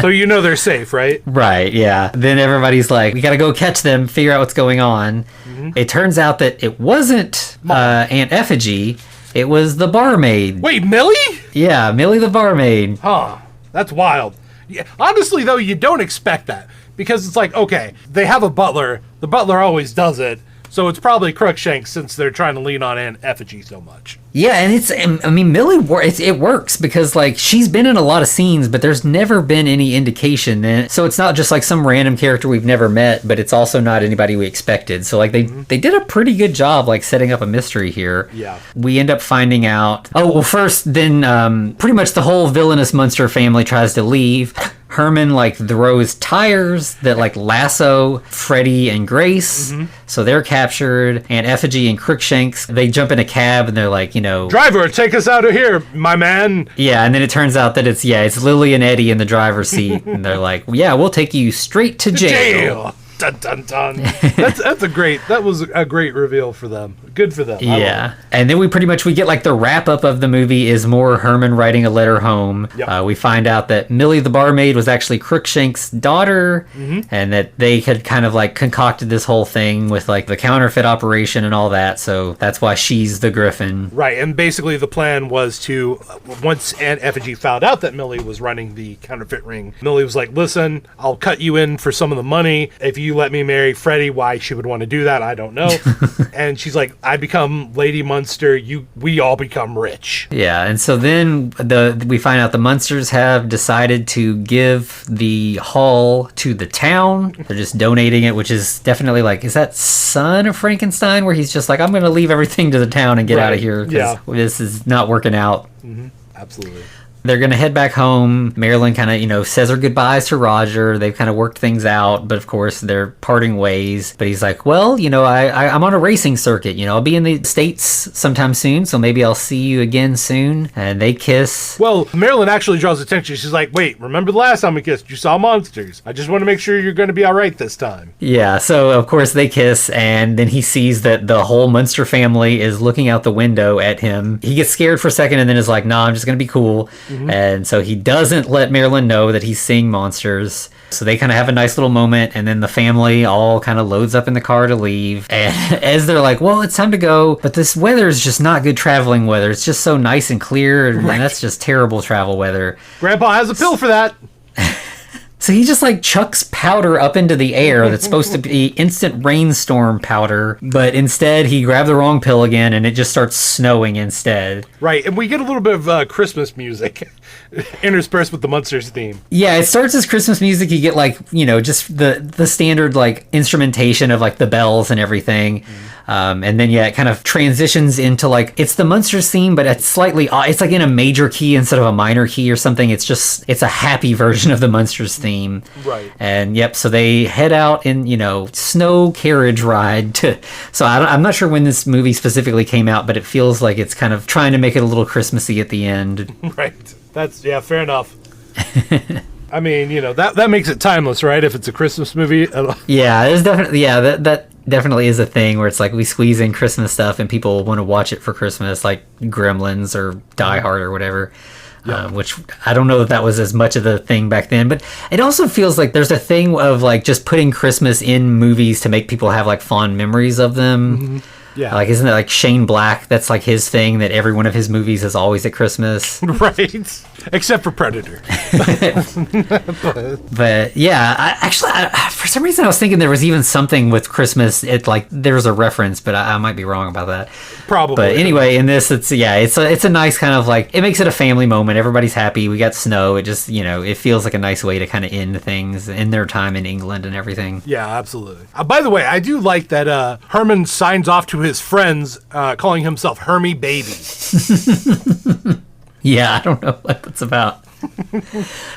Speaker 2: So they're safe, right?
Speaker 1: Right, yeah. Then everybody's like, we gotta go catch them, figure out what's going on. Mm-hmm. It turns out that it wasn't Aunt Effigy, it was the barmaid.
Speaker 2: Wait, Millie?
Speaker 1: Yeah, Millie the barmaid.
Speaker 2: Huh. That's wild. Yeah, honestly, though, you don't expect that. because it's like, okay, they have a butler. The butler always does it. So it's probably Crookshanks since they're trying to lean on Aunt Effigy so much.
Speaker 1: Yeah, and Millie, it works because, like, she's been in a lot of scenes, but there's never been any indication. And so it's not just, like, some random character we've never met, but it's also not anybody we expected. So, like, they did a pretty good job, like, setting up a mystery here.
Speaker 2: Yeah.
Speaker 1: We end up finding out... Oh, well, first, then pretty much the whole villainous Munster family tries to leave. Herman, like, throws tires that, like, lasso Freddie and Grace. So they're captured. Aunt Effigy and Crookshanks, they jump in a cab and they're like, you know...
Speaker 2: Driver, take us out of here, my man.
Speaker 1: Yeah, and then it turns out that it's Lily and Eddie in the driver's seat. And they're like, yeah, we'll take you straight to jail.
Speaker 2: Dun, dun, dun. That was a great reveal for them. Good for them.
Speaker 1: Yeah. And then we get like the wrap up of the movie is more Herman writing a letter home.
Speaker 2: Yep.
Speaker 1: We find out that Millie the barmaid was actually Crookshanks' daughter, and that they had kind of like concocted this whole thing with like the counterfeit operation and all that. So that's why she's the Gryphon.
Speaker 2: Right. And basically the plan was to, once Aunt Effigy found out that Millie was running the counterfeit ring, Millie was like, listen, I'll cut you in for some of the money if you let me marry Freddie. Why she would want to do that, I don't know. And she's like, I become Lady Munster, we all become rich.
Speaker 1: Yeah, and so then we find out the Munsters have decided to give the hall to the town. They're just donating it, which is definitely like, is that Son of Frankenstein, where he's just like, I'm going to leave everything to the town and get out of here because this is not working out.
Speaker 2: Absolutely.
Speaker 1: They're going to head back home. Marilyn kind of, says her goodbyes to Roger. They've kind of worked things out, but of course they're parting ways. But he's like, well, I'm on a racing circuit. I'll be in the States sometime soon, so maybe I'll see you again soon. And they kiss.
Speaker 2: Well, Marilyn actually draws attention. She's like, wait, remember the last time we kissed? You saw monsters. I just want to make sure you're going to be all right this time.
Speaker 1: Yeah, so of course they kiss, and then he sees that the whole Munster family is looking out the window at him. He gets scared for a second and then is like, nah, I'm just going to be cool. And so he doesn't let Marilyn know that he's seeing monsters. So they kind of have a nice little moment, and then the family all kind of loads up in the car to leave. And as they're like, well, it's time to go, but this weather is just not good traveling weather. It's just so nice and clear, and that's just terrible travel weather.
Speaker 2: Grandpa has a pill for that.
Speaker 1: So he just like chucks powder up into the air that's supposed to be instant rainstorm powder, but instead he grabbed the wrong pill again and it just starts snowing instead.
Speaker 2: Right, and we get a little bit of Christmas music interspersed with the Munsters theme.
Speaker 1: Yeah, it starts as Christmas music. You get like, just the standard like instrumentation of like the bells and everything. And then, it kind of transitions into like, it's the Munsters theme, but it's slightly, it's like in a major key instead of a minor key or something. It's a happy version of the Munsters theme.
Speaker 2: Right.
Speaker 1: And so they head out in, snow carriage ride so I'm not sure when this movie specifically came out, but it feels like it's kind of trying to make it a little Christmassy at the end.
Speaker 2: Right. That's, fair enough. I mean, that makes it timeless, right? If it's a Christmas movie.
Speaker 1: Yeah, there's definitely, that definitely is a thing where it's like we squeeze in Christmas stuff and people want to watch it for Christmas, like Gremlins or Die Hard or whatever. Yeah. Which I don't know that was as much of the thing back then, but it also feels like there's a thing of like just putting Christmas in movies to make people have like fond memories of them. Yeah. Like, isn't it like Shane Black? That's like his thing, that every one of his movies is always at Christmas.
Speaker 2: Right. Except for Predator.
Speaker 1: But yeah, for some reason I was thinking there was even something with Christmas. There was a reference, but I might be wrong about that.
Speaker 2: Probably.
Speaker 1: But anyway, in this, it's a nice kind of like, it makes it a family moment. Everybody's happy. We got snow. It just, it feels like a nice way to kind of end things in their time in England and everything.
Speaker 2: Yeah, absolutely. By the way, I do like that Herman signs off to his friends, calling himself Hermy Baby.
Speaker 1: Yeah, I don't know what that's about.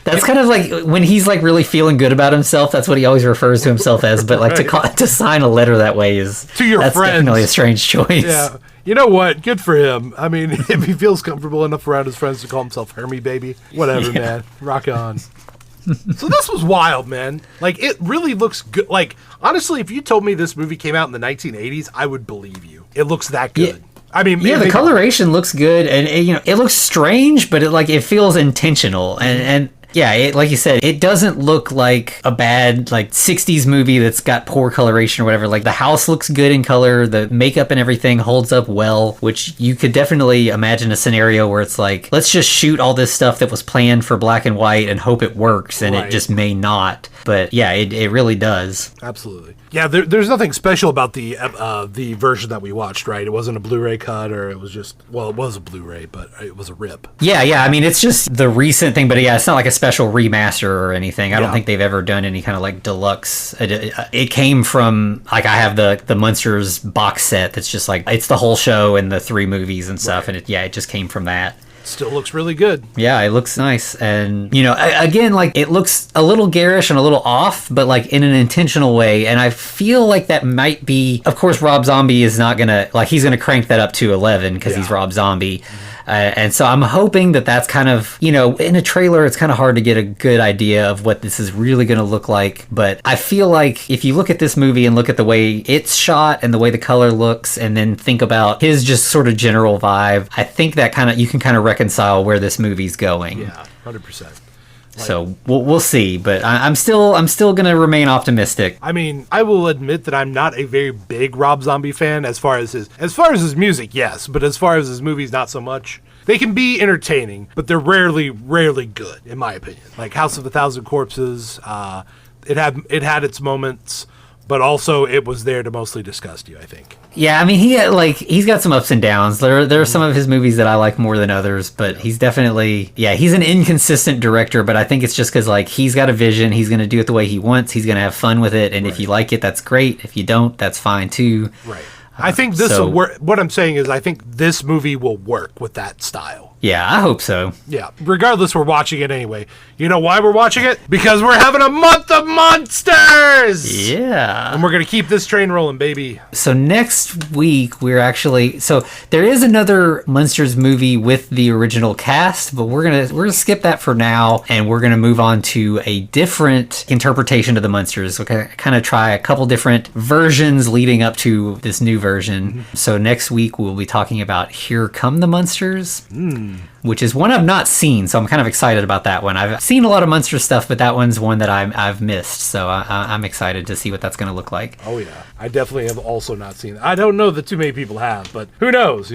Speaker 1: That's kind of like when he's like really feeling good about himself. That's what he always refers to himself as. But like to sign a letter that way is
Speaker 2: to your
Speaker 1: that's
Speaker 2: friends.
Speaker 1: Definitely a strange choice.
Speaker 2: Yeah, you know what? Good for him. I mean, if he feels comfortable enough around his friends to call himself Hermy Baby, whatever, man. Rock on. So this was wild, man. Like, it really looks good. Like, honestly, if you told me this movie came out in the 1980s, I would believe you. It looks that good.
Speaker 1: Yeah.
Speaker 2: I mean,
Speaker 1: the coloration looks good, and it looks strange, but it feels intentional, and yeah, like you said, it doesn't look like a bad like 60s movie that's got poor coloration or whatever. Like, the house looks good in color, the makeup and everything holds up well, which you could definitely imagine a scenario where it's like, let's just shoot all this stuff that was planned for black and white and hope it works, and it just may not. But yeah, it really does.
Speaker 2: Absolutely. Yeah, there's nothing special about the version that we watched, right? It wasn't a Blu-ray cut, or it was just, well, it was a Blu-ray, but it was a rip.
Speaker 1: Yeah, I mean, it's just the recent thing, but yeah, it's not like a special remaster or anything. I don't think they've ever done any kind of like deluxe. It came from, like, I have the Munsters box set that's just like, it's the whole show and the 3 movies and stuff, and it just came from that.
Speaker 2: Still looks really good.
Speaker 1: Yeah, it looks nice. And, again, like, it looks a little garish and a little off, but, like, in an intentional way. And I feel like that might be... Of course, Rob Zombie is not going to... Like, he's going to crank that up to 11 because he's Rob Zombie. And so I'm hoping that that's kind of... in a trailer, it's kind of hard to get a good idea of what this is really going to look like. But I feel like if you look at this movie and look at the way it's shot and the way the color looks, and then think about his just sort of general vibe, I think that you can kind of reconcile where this movie's going.
Speaker 2: Yeah, 100%.
Speaker 1: So we'll see, but I'm still gonna remain optimistic.
Speaker 2: I mean, I will admit that I'm not a very big Rob Zombie fan as far as his music, yes, but as far as his movies, not so much. They can be entertaining, but they're rarely good, in my opinion. Like House of a Thousand Corpses, it had its moments, but also it was there to mostly disgust you, I think.
Speaker 1: Yeah, I mean, he's got some ups and downs. There are some of his movies that I like more than others, but he's definitely, he's an inconsistent director, but I think it's just because, like, he's got a vision, he's going to do it the way he wants, he's going to have fun with it, and if you like it, that's great. If you don't, that's fine, too.
Speaker 2: Right. I think this will work. What I'm saying is I think this movie will work with that style.
Speaker 1: Yeah, I hope so.
Speaker 2: Yeah, regardless, we're watching it anyway. You know why we're watching it? Because we're having a month of Munsters!
Speaker 1: Yeah.
Speaker 2: And we're going to keep this train rolling, baby.
Speaker 1: So next week, we're actually... So there is another Munsters movie with the original cast, but we're gonna skip that for now, and we're going to move on to a different interpretation of the Munsters. We're going to kind of try a couple different versions leading up to this new version. Mm-hmm. So next week, we'll be talking about Here Come the Munsters. Which is one I've not seen, so I'm kind of excited about that one. I've seen a lot of Munster stuff, but that one's one that I've missed, so I'm excited to see what that's going to look like.
Speaker 2: Oh, yeah. I definitely have also not seen it. I don't know that too many people have, but who knows,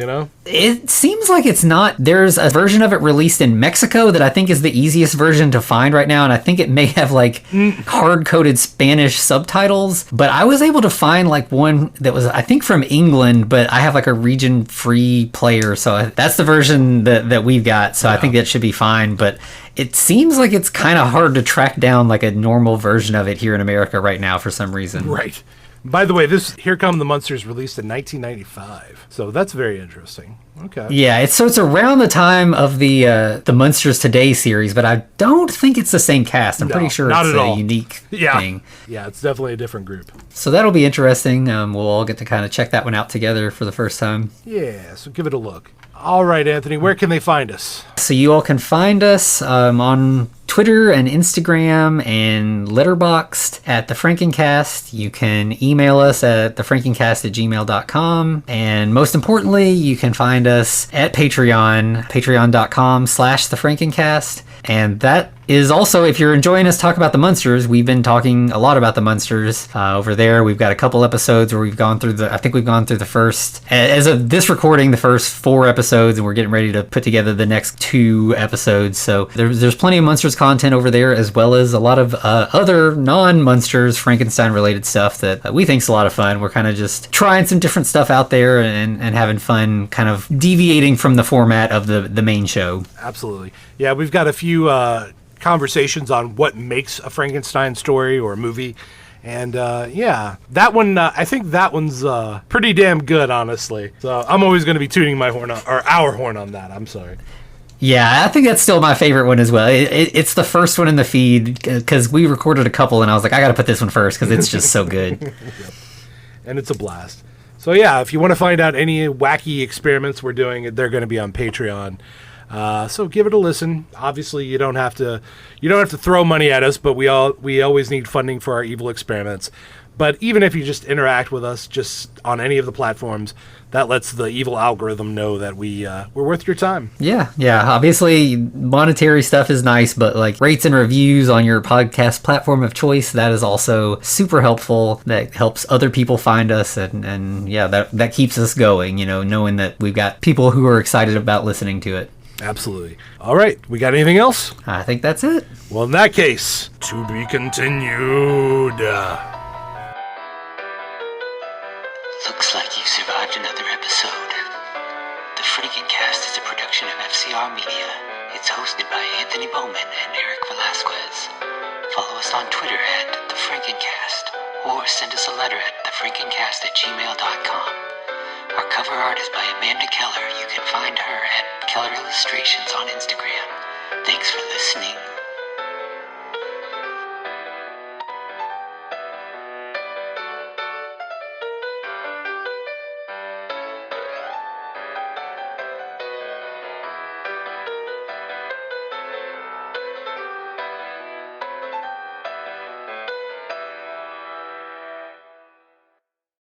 Speaker 1: It seems like it's not. There's a version of it released in Mexico that I think is the easiest version to find right now, and I think it may have, like, hard-coded Spanish subtitles, but I was able to find, like, one that was, I think, from England, but I have, like, a region-free player, so that's the version that we've got, so I think that should be fine, but it seems like it's kind of hard to track down like a normal version of it here in America right now for some reason.
Speaker 2: Right. By the way, this Here Come the Munsters released in 1995, so that's very interesting. Okay.
Speaker 1: Yeah, it's around the time of the Munsters Today series, but I don't think it's the same cast. I'm pretty sure it's a unique thing.
Speaker 2: Yeah, it's definitely a different group.
Speaker 1: So that'll be interesting. We'll all get to kind of check that one out together for the first time.
Speaker 2: Yeah, so give it a look. All right, Anthony, where can they find us? So
Speaker 1: you all can find us on Twitter and Instagram and Letterboxd at The Frankencast. You can email us at thefrankencast@gmail.com. And most importantly, you can find us at Patreon, patreon.com/thefrankencast. And that is also, if you're enjoying us talk about the Munsters, we've been talking a lot about the Munsters over there. We've got a couple episodes where we've gone through the first, as of this recording, the first 4 episodes, and we're getting ready to put together the next 2 episodes. So there's plenty of Munsters content over there, as well as a lot of other non-Munsters, Frankenstein-related stuff that we think's a lot of fun. We're kind of just trying some different stuff out there and having fun, kind of deviating from the format of the main show.
Speaker 2: Absolutely. Yeah, we've got a few conversations on what makes a Frankenstein story or a movie. And that one, I think that one's pretty damn good, honestly. So I'm always going to be tuning my horn our horn on that. I'm sorry.
Speaker 1: Yeah, I think that's still my favorite one as well. It's the first one in the feed because we recorded a couple and I was like, I got to put this one first because it's just so good.
Speaker 2: Yep. And it's a blast. So yeah, if you want to find out any wacky experiments we're doing, they're going to be on Patreon. So give it a listen. Obviously, you don't have to throw money at us, but we always need funding for our evil experiments. But even if you just interact with us just on any of the platforms, that lets the evil algorithm know that we're worth your time.
Speaker 1: Yeah. Obviously, monetary stuff is nice, but like rates and reviews on your podcast platform of choice, that is also super helpful. That helps other people find us, and yeah, that keeps us going. Knowing that we've got people who are excited about listening to it.
Speaker 2: Absolutely. All right. We got anything else?
Speaker 1: I think that's it.
Speaker 2: Well, in that case, to be continued.
Speaker 3: Looks like you've survived another episode. The Frankencast is a production of FCR Media. It's hosted by Anthony Bowman and Eric Velasquez. Follow us on Twitter at The Frankencast, or send us a letter at thefrankencast@gmail.com. Our cover art is by Amanda Keller. You can find her at Keller Illustrations on Instagram. Thanks for listening.